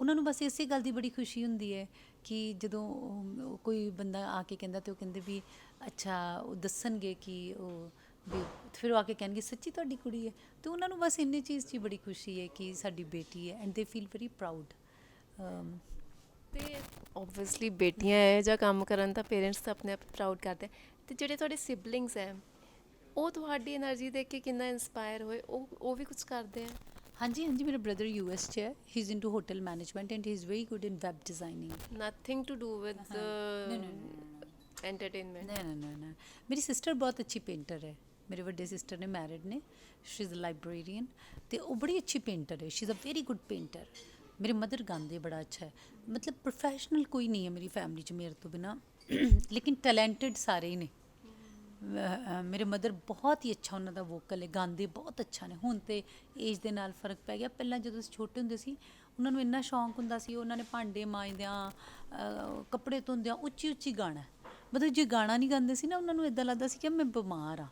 ਉਹਨਾਂ ਨੂੰ ਬਸ ਇਸੇ ਗੱਲ ਦੀ ਬੜੀ ਖੁਸ਼ੀ ਹੁੰਦੀ ਹੈ ਕਿ ਜਦੋਂ ਕੋਈ ਬੰਦਾ ਆ ਕੇ ਕਹਿੰਦਾ, ਅਤੇ ਉਹ ਕਹਿੰਦੇ ਵੀ ਅੱਛਾ, ਉਹ ਦੱਸਣਗੇ ਕਿ ਉਹ ਵੀ, ਫਿਰ ਉਹ ਆ ਕੇ ਕਹਿਣਗੇ ਸੱਚੀ ਤੁਹਾਡੀ ਕੁੜੀ ਹੈ। ਅਤੇ ਉਹਨਾਂ ਨੂੰ ਬਸ ਇੰਨੀ ਚੀਜ਼ 'ਚ ਹੀ ਬੜੀ ਖੁਸ਼ੀ ਹੈ ਕਿ ਸਾਡੀ ਬੇਟੀ ਹੈ, ਐਂਡ ਦੇ ਫੀਲ ਵੈਰੀ ਪ੍ਰਾਊਡ। ਅਤੇ ਓਬਵੀਅਸਲੀ ਬੇਟੀਆਂ ਇਹੋ ਜਿਹਾ ਕੰਮ ਕਰਨ ਤਾਂ ਪੇਰੈਂਟਸ ਤਾਂ ਆਪਣੇ ਆਪ ਪ੍ਰਾਊਡ ਕਰਦੇ। ਅਤੇ ਜਿਹੜੇ ਤੁਹਾਡੇ ਸਿਬਲਿੰਗਸ ਹੈ, ਉਹ ਤੁਹਾਡੀ ਐਨਰਜੀ ਦੇਖ ਕੇ ਕਿੰਨਾ ਇੰਸਪਾਇਰ ਹੋਏ? ਉਹ ਵੀ ਕੁਝ ਕਰਦੇ ਆ? ਹਾਂਜੀ, ਮੇਰੇ ਬ੍ਰਦਰ US 'ਚ ਹੈ। He is into hotel management and he is very good in web designing. Nothing to do with entertainment? ਨਾ। ਮੇਰੀ ਸਿਸਟਰ ਬਹੁਤ ਅੱਛੀ ਪੇਂਟਰ ਹੈ। ਮੇਰੇ ਵੱਡੇ ਸਿਸਟਰ ਨੇ, ਮੈਰਿਡ ਨੇ, ਸ਼ੀ ਇਜ਼ ਅ ਲਾਇਬ੍ਰੇਰੀਅਨ ਤੇ ਉਹ ਬੜੀ ਅੱਛੀ ਪੇਂਟਰ ਹੈ, she is a very good painter. ਮੇਰੇ ਮਦਰ ਗਾਉਂਦੇ ਬੜਾ ਅੱਛਾ ਹੈ, ਮਤਲਬ ਪ੍ਰੋਫੈਸ਼ਨਲ ਕੋਈ ਨਹੀਂ ਹੈ ਮੇਰੀ ਫੈਮਿਲੀ 'ਚ ਮੇਰੇ ਤੋਂ ਬਿਨਾਂ ਲੇਕਿਨ ਟੈਲੈਂਟਡ ਸਾਰੇ ਹੀ ਨੇ। ਮੇਰੇ ਮਦਰ ਬਹੁਤ ਹੀ ਅੱਛਾ ਉਹਨਾਂ ਦਾ ਵੋਕਲ ਹੈ, ਗਾਉਂਦੇ ਬਹੁਤ ਅੱਛਾ ਨੇ। ਹੁਣ ਤੇ ਏਜ ਦੇ ਨਾਲ ਫਰਕ ਪੈ ਗਿਆ, ਪਹਿਲਾਂ ਜਦੋਂ ਅਸੀਂ ਛੋਟੇ ਹੁੰਦੇ ਸੀ ਉਹਨਾਂ ਨੂੰ ਇੰਨਾ ਸ਼ੌਂਕ ਹੁੰਦਾ ਸੀ, ਉਹਨਾਂ ਨੇ ਭਾਂਡੇ ਮਾਂਜਦਿਆਂ ਕੱਪੜੇ ਧੋਂਦਿਆਂ ਉੱਚੀ ਉੱਚੀ ਗਾਣਾ, ਮਤਲਬ ਜੇ ਗਾਣਾ ਨਹੀਂ ਗਾਉਂਦੇ ਸੀ ਨਾ ਉਹਨਾਂ ਨੂੰ ਇੱਦਾਂ ਲੱਗਦਾ ਸੀ ਕਿ ਮੈਂ ਬਿਮਾਰ ਹਾਂ।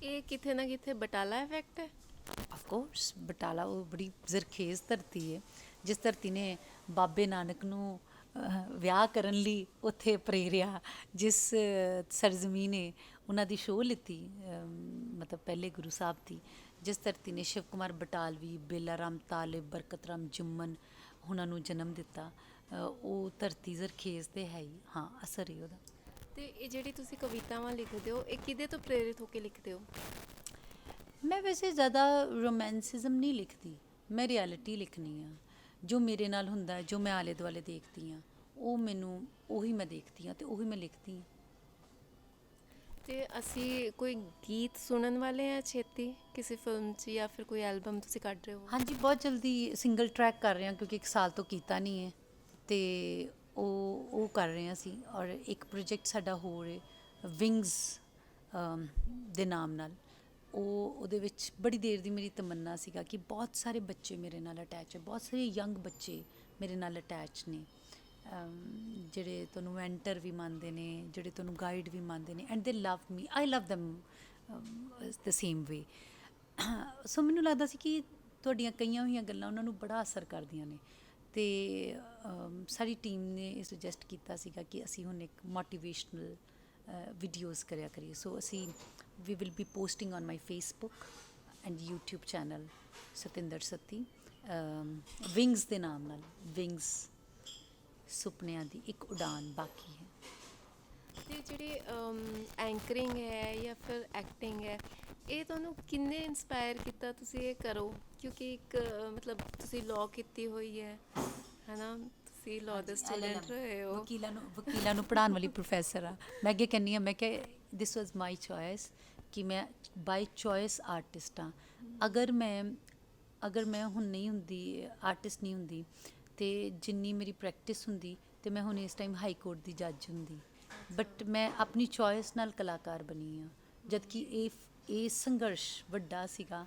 ਇਹ ਕਿਤੇ ਨਾ ਕਿਤੇ ਬਟਾਲਾ ਇਫੈਕਟ ਹੈ। ਆਫ ਕੋਰਸ ਬਟਾਲਾ ਉਹ ਬੜੀ ਜ਼ਰਖੇਜ਼ ਧਰਤੀ ਹੈ, ਜਿਸ ਧਰਤੀ ਨੇ ਬਾਬੇ ਨਾਨਕ ਨੂੰ ਵਿਆਹ ਕਰਨ ਲਈ ਉੱਥੇ ਪ੍ਰੇਰਿਆ, ਜਿਸ ਸਰਜ਼ਮੀਨ ਨੇ ਉਹਨਾਂ ਦੀ ਸ਼ੋਅ ਲਿੱਤੀ, ਮਤਲਬ ਪਹਿਲੇ ਗੁਰੂ ਸਾਹਿਬ ਦੀ, ਜਿਸ ਧਰਤੀ ਨੇ ਸ਼ਿਵ ਕੁਮਾਰ ਬਟਾਲਵੀ, ਬੇਲਾ ਰਾਮ ਤਾਲਿਬ, ਬਰਕਤ ਰਾਮ ਜੁੰਮਨ ਉਹਨਾਂ ਨੂੰ ਜਨਮ ਦਿੱਤਾ, ਉਹ ਧਰਤੀ ਜ਼ਰਖੇਜ਼ ਤੇ ਹੈ ਹੀ। ਹਾਂ, ਅਸਰ ਹੈ ਉਹਦਾ। ਤੇ ਇਹ ਜਿਹੜੀ ਤੁਸੀਂ ਕਵਿਤਾਵਾਂ ਲਿਖਦੇ ਹੋ, ਇਹ ਕਿਹਦੇ ਤੋਂ ਪ੍ਰੇਰਿਤ ਹੋ ਕੇ ਲਿਖਦੇ ਹੋ? ਮੈਂ ਵੈਸੇ ਜ਼ਿਆਦਾ ਰੋਮਾਂਸਿਜ਼ਮ ਨਹੀਂ ਲਿਖਦੀ, ਮੈਂ ਰਿਐਲਿਟੀ ਲਿਖਣੀ ਆ। ਜੋ ਮੇਰੇ ਨਾਲ ਹੁੰਦਾ, ਜੋ ਮੈਂ ਆਲੇ ਦੁਆਲੇ ਦੇਖਦੀ ਹਾਂ, ਉਹ ਮੈਨੂੰ ਉਹੀ ਮੈਂ ਦੇਖਦੀ ਹਾਂ ਅਤੇ ਉਹੀ ਮੈਂ ਲਿਖਦੀ ਹਾਂ। ਤੇ ਅਸੀਂ ਕੋਈ ਗੀਤ ਸੁਣਨ ਵਾਲੇ ਹਾਂ ਛੇਤੀ ਕਿਸੇ ਫਿਲਮ 'ਚ, ਜਾਂ ਫਿਰ ਕੋਈ ਐਲਬਮ ਤੁਸੀਂ ਕੱਢ ਰਹੇ ਹੋ? ਹਾਂਜੀ, ਬਹੁਤ ਜਲਦੀ ਸਿੰਗਲ ਟਰੈਕ ਕਰ ਰਹੇ ਹਾਂ, ਕਿਉਂਕਿ 1 ਸਾਲ ਤੋਂ ਕੀਤਾ ਨਹੀਂ ਹੈ ਅਤੇ ਉਹ ਕਰ ਰਹੇ ਹਾਂ ਅਸੀਂ। ਔਰ ਇੱਕ ਪ੍ਰੋਜੈਕਟ ਸਾਡਾ ਹੋਰ ਹੈ ਵਿੰਗਸ ਦੇ ਨਾਮ ਨਾਲ, ਉਹਦੇ ਵਿੱਚ ਬੜੀ ਦੇਰ ਦੀ ਮੇਰੀ ਤਮੰਨਾ ਸੀਗਾ ਕਿ ਬਹੁਤ ਸਾਰੇ ਬੱਚੇ ਮੇਰੇ ਨਾਲ ਅਟੈਚ ਹੈ, ਬਹੁਤ ਸਾਰੇ ਯੰਗ ਬੱਚੇ ਮੇਰੇ ਨਾਲ ਅਟੈਚ ਨੇ, ਜਿਹੜੇ ਤੁਹਾਨੂੰ ਮੈਂਟਰ ਵੀ ਮੰਨਦੇ ਨੇ, ਜਿਹੜੇ ਤੁਹਾਨੂੰ ਗਾਈਡ ਵੀ ਮੰਨਦੇ ਨੇ, ਐਂਡ ਦੇ ਲਵ ਮੀ, ਆਈ ਲਵ ਦੈਮ ਦ ਸੇਮ ਵੇ। ਸੋ ਮੈਨੂੰ ਲੱਗਦਾ ਸੀ ਕਿ ਤੁਹਾਡੀਆਂ ਕਈਆਂ ਹੋਈਆਂ ਗੱਲਾਂ ਉਹਨਾਂ ਨੂੰ ਬੜਾ ਅਸਰ ਕਰਦੀਆਂ ਨੇ, ਅਤੇ ਸਾਡੀ ਟੀਮ ਨੇ ਇਹ ਸੁਜੈਸਟ ਕੀਤਾ ਸੀਗਾ ਕਿ ਅਸੀਂ ਹੁਣ ਇੱਕ ਮੋਟੀਵੇਸ਼ਨਲ ਵੀਡੀਓਜ਼ ਕਰਿਆ ਕਰੀਏ। ਸੋ ਅਸੀਂ we will be posting on my Facebook and YouTube channel Satinder Satti, wings ਦੇ ਨਾਮ ਨਾਲ। ਵਿੰਗਸ, ਸੁਪਨਿਆਂ ਦੀ ਇੱਕ ਉਡਾਨ ਬਾਕੀ ਹੈ। ਤੇ ਜਿਹੜੀ ਐਂਕਰਿੰਗ ਹੈ ਜਾਂ ਫਿਰ ਐਕਟਿੰਗ ਹੈ, ਇਹ ਤੁਹਾਨੂੰ ਕਿੰਨੇ ਇੰਸਪਾਇਰ ਕੀਤਾ ਤੁਸੀਂ ਇਹ ਕਰੋ? ਕਿਉਂਕਿ ਇੱਕ ਮਤਲਬ ਤੁਸੀਂ ਲਾਅ ਕੀਤੀ ਹੋਈ ਹੈ ਨਾ, ਤੁਸੀਂ ਲਾਅ ਦੇ ਸਟੂਡੈਂਟ ਰਹੇ ਹੋ। ਵਕੀਲਾਂ ਨੂੰ ਪੜ੍ਹਾਉਣ ਵਾਲੀ ਪ੍ਰੋਫੈਸਰ ਆ ਮੈਂ। ਅੱਗੇ ਕਹਿੰਦੀ ਹਾਂ, ਮੈਂ ਕਿਹਾ ਦਿਸ ਵਾਜ਼ ਮਾਈ ਚੋਇਸ, ਕਿ ਮੈਂ ਬਾਈ ਚੋਇਸ ਆਰਟਿਸਟ ਹਾਂ। ਅਗਰ ਮੈਂ ਹੁਣ ਨਹੀਂ ਹੁੰਦੀ, ਆਰਟਿਸਟ ਨਹੀਂ ਹੁੰਦੀ, ਅਤੇ ਜਿੰਨੀ ਮੇਰੀ ਪ੍ਰੈਕਟਿਸ ਹੁੰਦੀ, ਅਤੇ ਮੈਂ ਹੁਣ ਇਸ ਟਾਈਮ ਹਾਈ ਕੋਰਟ ਦੀ ਜੱਜ ਹੁੰਦੀ। ਬਟ ਮੈਂ ਆਪਣੀ ਚੋਇਸ ਨਾਲ ਕਲਾਕਾਰ ਬਣੀ ਹਾਂ, ਜਦ ਕਿ ਇਹ ਸੰਘਰਸ਼ ਵੱਡਾ ਸੀਗਾ।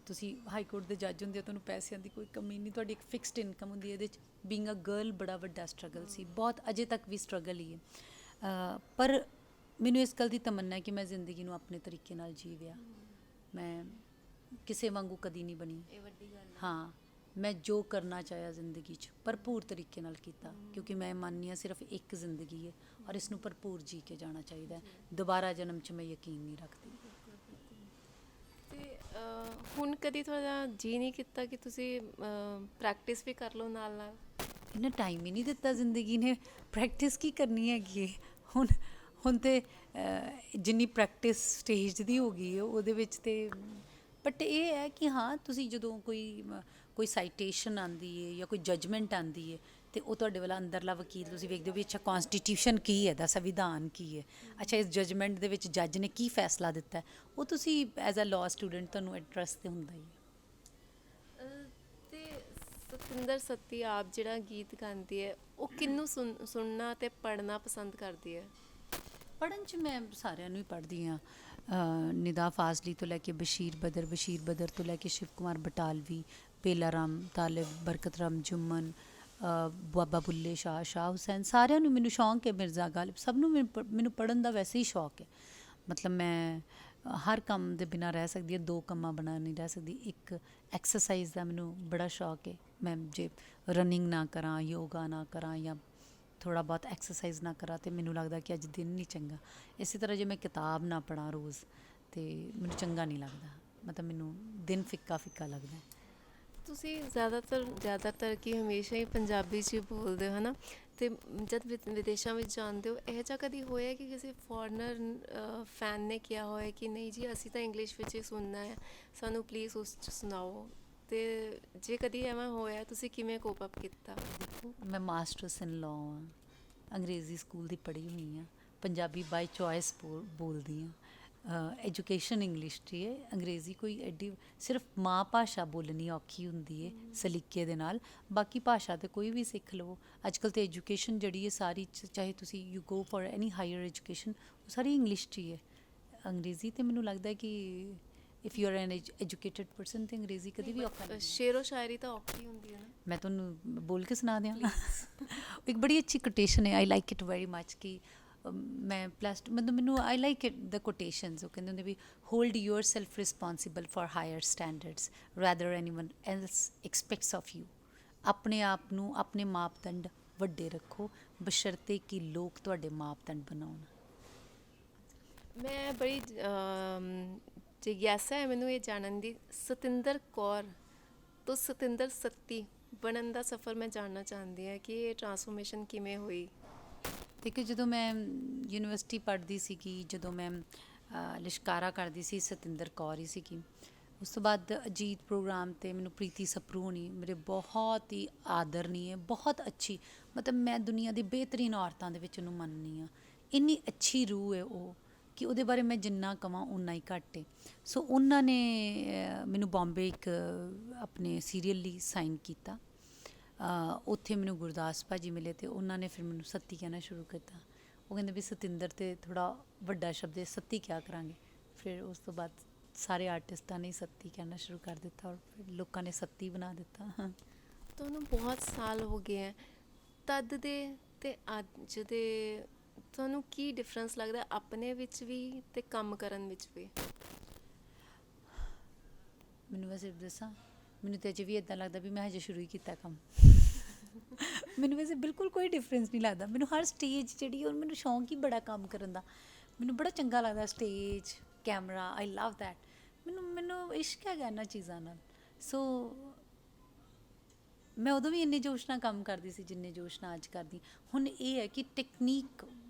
ਤੁਸੀਂ ਹਾਈ ਕੋਰਟ ਦੇ ਜੱਜ ਹੁੰਦੇ ਹੋ, ਤੁਹਾਨੂੰ ਪੈਸਿਆਂ ਦੀ ਕੋਈ ਕਮੀ ਨਹੀਂ, ਤੁਹਾਡੀ ਇੱਕ ਫਿਕਸਡ ਇਨਕਮ ਹੁੰਦੀ ਹੈ। ਇਹਦੇ 'ਚ ਬੀਇੰਗ ਅ ਗਰਲ ਬੜਾ ਵੱਡਾ ਸਟਰਗਲ ਸੀ, ਬਹੁਤ, ਅਜੇ ਤੱਕ ਵੀ ਸਟਰਗਲ ਹੀ ਹੈ। ਪਰ ਮੈਨੂੰ ਇਸ ਗੱਲ ਦੀ ਤਮੰਨਾ ਹੈ ਕਿ ਮੈਂ ਜ਼ਿੰਦਗੀ ਨੂੰ ਆਪਣੇ ਤਰੀਕੇ ਨਾਲ ਜੀਵਿਆ। ਮੈਂ ਕਿਸੇ ਵਾਂਗੂ ਕਦੀ ਨਹੀਂ ਬਣੀ। ਇਹ ਵੱਡੀ ਗੱਲ ਹੈ। ਹਾਂ, ਮੈਂ ਜੋ ਕਰਨਾ ਚਾਹਿਆ ਜ਼ਿੰਦਗੀ 'ਚ ਭਰਪੂਰ ਤਰੀਕੇ ਨਾਲ ਕੀਤਾ, ਕਿਉਂਕਿ ਮੈਂ ਮੰਨਦੀ ਹਾਂ ਸਿਰਫ ਇੱਕ ਜ਼ਿੰਦਗੀ ਹੈ ਔਰ ਇਸ ਨੂੰ ਭਰਪੂਰ ਜੀ ਕੇ ਜਾਣਾ ਚਾਹੀਦਾ ਹੈ। ਦੁਬਾਰਾ ਜਨਮ 'ਚ ਮੈਂ ਯਕੀਨ ਨਹੀਂ ਰੱਖਦੀ। ਤੇ ਹੁਣ ਕਦੀ ਤੁਹਾਡਾ ਜੀ ਨਹੀਂ ਕੀਤਾ ਕਿ ਤੁਸੀਂ ਪ੍ਰੈਕਟਿਸ ਵੀ ਕਰ ਲਓ ਨਾਲ ਨਾਲ? ਇਹਨੇ ਟਾਈਮ ਹੀ ਨਹੀਂ ਦਿੱਤਾ ਜ਼ਿੰਦਗੀ ਨੇ, ਪ੍ਰੈਕਟਿਸ ਕੀ ਕਰਨੀ ਹੈਗੀ ਹੈ। ਹੁਣ ਤੇ ਜਿੰਨੀ ਪ੍ਰੈਕਟਿਸ ਸਟੇਜ ਦੀ ਹੋ ਗਈ ਹੈ ਉਹਦੇ ਵਿੱਚ ਤੇ, ਬਟ ਇਹ ਹੈ ਕਿ ਹਾਂ, ਤੁਸੀਂ ਜਦੋਂ ਕੋਈ ਸਾਈਟੇਸ਼ਨ ਆਉਂਦੀ ਹੈ ਜਾਂ ਕੋਈ ਜੱਜਮੈਂਟ ਆਉਂਦੀ ਹੈ, ਅਤੇ ਉਹ ਤੁਹਾਡੇ ਵਾਲਾ ਅੰਦਰਲਾ ਵਕੀਲ ਤੁਸੀਂ ਵੇਖਦੇ ਹੋ ਵੀ ਅੱਛਾ ਕੌਂਸਟੀਟਿਊਸ਼ਨ ਕੀ ਹੈ, ਇਹਦਾ ਸੰਵਿਧਾਨ ਕੀ ਹੈ, ਅੱਛਾ ਇਸ ਜੱਜਮੈਂਟ ਦੇ ਵਿੱਚ ਜੱਜ ਨੇ ਕੀ ਫੈਸਲਾ ਦਿੱਤਾ, ਉਹ ਤੁਸੀਂ ਐਜ਼ ਅ ਲਾਅ ਸਟੂਡੈਂਟ ਤੁਹਾਨੂੰ ਇੰਟਰਸਟ ਤਾਂ ਹੁੰਦਾ ਹੀ ਹੈ। ਤੇ ਸਤਿੰਦਰ ਸੱਤੀ ਆਪ ਜਿਹੜਾ ਗੀਤ ਗਾਉਂਦੀ ਹੈ, ਉਹ ਕਿਹਨੂੰ ਸੁਣਨਾ ਅਤੇ ਪੜ੍ਹਨਾ ਪਸੰਦ ਕਰਦੀ ਹੈ? ਪੜ੍ਹਨ 'ਚ ਮੈਂ ਸਾਰਿਆਂ ਨੂੰ ਹੀ ਪੜ੍ਹਦੀ ਹਾਂ, ਨਿਦਾ ਫਾਜ਼ਲੀ ਤੋਂ ਲੈ ਕੇ ਬਸ਼ੀਰ ਬਦਰ ਤੋਂ ਲੈ ਕੇ ਸ਼ਿਵ ਕੁਮਾਰ ਬਟਾਲਵੀ, ਬੇਲਾ ਰਾਮ ਤਾਲਿਬ, ਬਰਕਤ ਰਾਮ ਜੁੰਮਨ, ਬਾਬਾ ਬੁੱਲੇ ਸ਼ਾਹ ਹੁਸੈਨ, ਸਾਰਿਆਂ ਨੂੰ ਮੈਨੂੰ ਸ਼ੌਂਕ ਹੈ। ਮਿਰਜ਼ਾ ਗਾਲਿਬ, ਸਭ ਨੂੰ ਮੈਨੂੰ ਪੜ੍ਹਨ ਦਾ ਵੈਸੇ ਹੀ ਸ਼ੌਂਕ ਹੈ। ਮਤਲਬ ਮੈਂ ਹਰ ਕੰਮ ਦੇ ਬਿਨਾਂ ਰਹਿ ਸਕਦੀ ਹਾਂ, 2 ਕੰਮਾਂ ਬਿਨਾਂ ਨਹੀਂ ਰਹਿ ਸਕਦੀ। ਇੱਕ ਐਕਸਰਸਾਈਜ਼ ਦਾ ਮੈਨੂੰ ਬੜਾ ਸ਼ੌਂਕ ਹੈ, ਮੈਂ ਜੇ ਰਨਿੰਗ ਨਾ ਕਰਾਂ, ਯੋਗਾ ਨਾ ਕਰਾਂ ਜਾਂ ਥੋੜ੍ਹਾ ਬਹੁਤ ਐਕਸਰਸਾਈਜ਼ ਨਾ ਕਰਾਂ ਤਾਂ ਮੈਨੂੰ ਲੱਗਦਾ ਕਿ ਅੱਜ ਦਿਨ ਨਹੀਂ ਚੰਗਾ। ਇਸੇ ਤਰ੍ਹਾਂ ਜੇ ਮੈਂ ਕਿਤਾਬ ਨਾ ਪੜ੍ਹਾਂ ਰੋਜ਼, ਤਾਂ ਮੈਨੂੰ ਚੰਗਾ ਨਹੀਂ ਲੱਗਦਾ, ਮਤਲਬ ਮੈਨੂੰ ਦਿਨ ਫਿੱਕਾ ਲੱਗਦਾ। ਤੁਸੀਂ ਜ਼ਿਆਦਾਤਰ ਕਿ ਹਮੇਸ਼ਾ ਹੀ ਪੰਜਾਬੀ 'ਚ ਹੀ ਬੋਲਦੇ ਹੋ, ਹੈ ਨਾ? ਅਤੇ ਜਦ ਵਿਦੇਸ਼ਾਂ ਵਿੱਚ ਜਾਂਦੇ ਹੋ, ਇਹੋ ਜਿਹਾ ਕਦੀ ਹੋਇਆ ਕਿ ਕਿਸੇ ਫੋਰਨਰ ਫੈਨ ਨੇ ਕਿਹਾ ਹੋਇਆ ਕਿ ਨਹੀਂ ਜੀ ਅਸੀਂ ਤਾਂ ਇੰਗਲਿਸ਼ ਵਿੱਚ ਹੀ ਸੁਣਨਾ ਹੈ, ਸਾਨੂੰ ਪਲੀਜ਼ ਉਸ 'ਚ ਸੁਣਾਓ? ਅਤੇ ਜੇ ਕਦੀ ਐਵੇਂ ਹੋਇਆ, ਤੁਸੀਂ ਕਿਵੇਂ ਕੋਪ ਅਪ ਕੀਤਾ? ਦੇਖੋ, ਮੈਂ ਮਾਸਟਰਸ ਇਨ ਲਾਅ ਹਾਂ, ਅੰਗਰੇਜ਼ੀ ਸਕੂਲ ਦੀ ਪੜ੍ਹੀ ਹੋਈ ਹਾਂ, ਪੰਜਾਬੀ ਬਾਈ ਚੋਇਸ ਬੋਲਦੀ ਹਾਂ, ਐਜੂਕੇਸ਼ਨ ਇੰਗਲਿਸ਼ 'ਚ ਹੀ ਹੈ। ਅੰਗਰੇਜ਼ੀ ਕੋਈ ਐਡੀ ਸਿਰਫ ਮਾਂ ਭਾਸ਼ਾ ਬੋਲਣੀ ਔਖੀ ਹੁੰਦੀ ਹੈ ਸਲੀਕੇ ਦੇ ਨਾਲ, ਬਾਕੀ ਭਾਸ਼ਾ ਤਾਂ ਕੋਈ ਵੀ ਸਿੱਖ ਲਵੋ। ਅੱਜ ਕੱਲ੍ਹ ਤਾਂ ਐਜੂਕੇਸ਼ਨ ਜਿਹੜੀ ਹੈ ਸਾਰੀ ਚਾਹੇ ਤੁਸੀਂ you go for any higher education, ਉਹ ਸਾਰੀ ਇੰਗਲਿਸ਼ 'ਚ ਹੀ ਹੈ। ਅੰਗਰੇਜ਼ੀ ਤੇ ਮੈਨੂੰ ਲੱਗਦਾ ਕਿ if you are N educated person ਤੇ ਅੰਗਰੇਜ਼ੀ ਕਦੇ ਵੀ ਔਖਾ ਨਹੀਂ। ਸ਼ੇਰੋ ਸ਼ਾਇਰੀ ਤਾਂ ਔਖੀ ਹੁੰਦੀ ਹੈ ਨਾ। ਮੈਂ ਤੁਹਾਨੂੰ ਬੋਲ ਕੇ ਸੁਣਾ ਦਿਆਂ ਇੱਕ ਬੜੀ ਅੱਛੀ ਕੋਟੇਸ਼ਨ ਹੈ, I like it very much ਕਿ ਮੈਂ ਪਲੱਸ ਟੂ ਮਤਲਬ ਮੈਨੂੰ I like it the quotations. ਉਹ ਕਹਿੰਦੇ ਹੁੰਦੇ ਵੀ hold yourself responsible for higher standards rather anyone else expects of you. ਆਪਣੇ ਆਪ ਨੂੰ ਆਪਣੇ ਮਾਪਦੰਡ ਵੱਡੇ ਰੱਖੋ ਬਸ਼ਰਤੇ ਕਿ ਲੋਕ ਤੁਹਾਡੇ ਮਾਪਦੰਡ ਬਣਾਉਣ। ਮੈਂ ਬੜੀ ਜਿਗਿਆਸਾ ਹੈ ਮੈਨੂੰ ਇਹ ਜਾਣਨ ਦੀ, ਸਤਿੰਦਰ ਕੌਰ ਤੋਂ ਸਤਿੰਦਰ ਸੱਤੀ ਬਣਨ ਦਾ ਸਫ਼ਰ ਮੈਂ ਜਾਣਨਾ ਚਾਹੁੰਦੀ ਹਾਂ ਕਿ ਇਹ ਟਰਾਂਸਫੋਰਮੇਸ਼ਨ ਕਿਵੇਂ ਹੋਈ। ਦੇਖੋ ਜਦੋਂ ਮੈਂ ਯੂਨੀਵਰਸਿਟੀ ਪੜ੍ਹਦੀ ਸੀਗੀ, ਜਦੋਂ ਮੈਂ ਲਿਸ਼ਕਾਰਾ ਕਰਦੀ ਸੀ, ਸਤਿੰਦਰ ਕੌਰ ਹੀ ਸੀਗੀ। ਉਸ ਤੋਂ ਬਾਅਦ ਅਜੀਤ ਪ੍ਰੋਗਰਾਮ 'ਤੇ ਮੈਨੂੰ ਪ੍ਰੀਤੀ ਸਪਰੂ ਹੋਣੀ ਮੇਰੇ ਬਹੁਤ ਹੀ ਆਦਰਨੀय, ਬਹੁਤ ਅੱਛੀ, ਮਤਲਬ ਮੈਂ ਦੁਨੀਆ ਦੀ ਬਿਹਤਰੀਨ ਔਰਤਾਂ ਦੇ ਵਿੱਚ ਉਹਨੂੰ ਮੰਨਦੀ ਹਾਂ। ਇੰਨੀ ਅੱਛੀ ਰੂਹ ਹੈ ਉਹ ਕਿ ਉਹਦੇ ਬਾਰੇ ਮੈਂ ਜਿੰਨਾ ਕਵਾਂ ਓਨਾ ਹੀ ਘੱਟ ਹੈ। ਸੋ ਉਹਨਾਂ ਨੇ ਮੈਨੂੰ ਬੰਬੇ ਇੱਕ ਆਪਣੇ ਸੀਰੀਅਲ ਲਈ ਸਾਈਨ ਕੀਤਾ। ਉੱਥੇ ਮੈਨੂੰ ਗੁਰਦਾਸ ਭਾਜੀ ਮਿਲੇ ਅਤੇ ਉਹਨਾਂ ਨੇ ਫਿਰ ਮੈਨੂੰ ਸੱਤੀ ਕਹਿਣਾ ਸ਼ੁਰੂ ਕੀਤਾ। ਉਹ ਕਹਿੰਦੇ ਵੀ ਸਤਿੰਦਰ ਤੇ ਥੋੜ੍ਹਾ ਵੱਡਾ ਸ਼ਬਦ ਹੈ, ਸੱਤੀ ਕਿਆ ਕਰਾਂਗੇ। ਫਿਰ ਉਸ ਤੋਂ ਬਾਅਦ ਸਾਰੇ ਆਰਟਿਸਟਾਂ ਨੇ ਸੱਤੀ ਕਹਿਣਾ ਸ਼ੁਰੂ ਕਰ ਦਿੱਤਾ ਔਰ ਫਿਰ ਲੋਕਾਂ ਨੇ ਸੱਤੀ ਬਣਾ ਦਿੱਤਾ। ਤੁਹਾਨੂੰ ਬਹੁਤ ਸਾਲ ਹੋ ਗਏ ਹੈ, ਤਦ ਦੇ ਅਤੇ ਅੱਜ ਦੇ ਤੁਹਾਨੂੰ ਕੀ ਡਿਫਰੈਂਸ ਲੱਗਦਾ ਆਪਣੇ ਵਿੱਚ ਵੀ ਅਤੇ ਕੰਮ ਕਰਨ ਵਿੱਚ ਵੀ? ਮੈਨੂੰ ਵੈਸੇ ਦੱਸਾਂ, ਮੈਨੂੰ ਤਾਂ ਅਜੇ ਵੀ ਇੱਦਾਂ ਲੱਗਦਾ ਵੀ ਮੈਂ ਹਜੇ ਸ਼ੁਰੂ ਹੀ ਕੀਤਾ ਕੰਮ। ਮੈਨੂੰ ਵੈਸੇ ਬਿਲਕੁਲ ਕੋਈ ਡਿਫਰੈਂਸ ਨਹੀਂ ਲੱਗਦਾ। ਮੈਨੂੰ ਹਰ ਸਟੇਜ ਜਿਹੜੀ ਉਹ ਮੈਨੂੰ ਸ਼ੌਂਕ ਹੀ ਬੜਾ ਕੰਮ ਕਰਨ ਦਾ। ਮੈਨੂੰ ਬੜਾ ਚੰਗਾ ਲੱਗਦਾ stage, camera, I love that. ਮੈਨੂੰ ਇਸ਼ਕ ਹੈਗਾ ਇਹਨਾਂ ਚੀਜ਼ਾਂ ਨਾਲ। ਸੋ ਮੈਂ ਉਦੋਂ ਵੀ ਇੰਨੇ ਜੋਸ਼ ਨਾਲ ਕੰਮ ਕਰਦੀ ਸੀ ਜਿੰਨੇ ਜੋਸ਼ ਨਾਲ ਅੱਜ ਕਰਦੀ। ਹੁਣ ਇਹ ਹੈ ਕਿ ਟੈਕਨੀਕ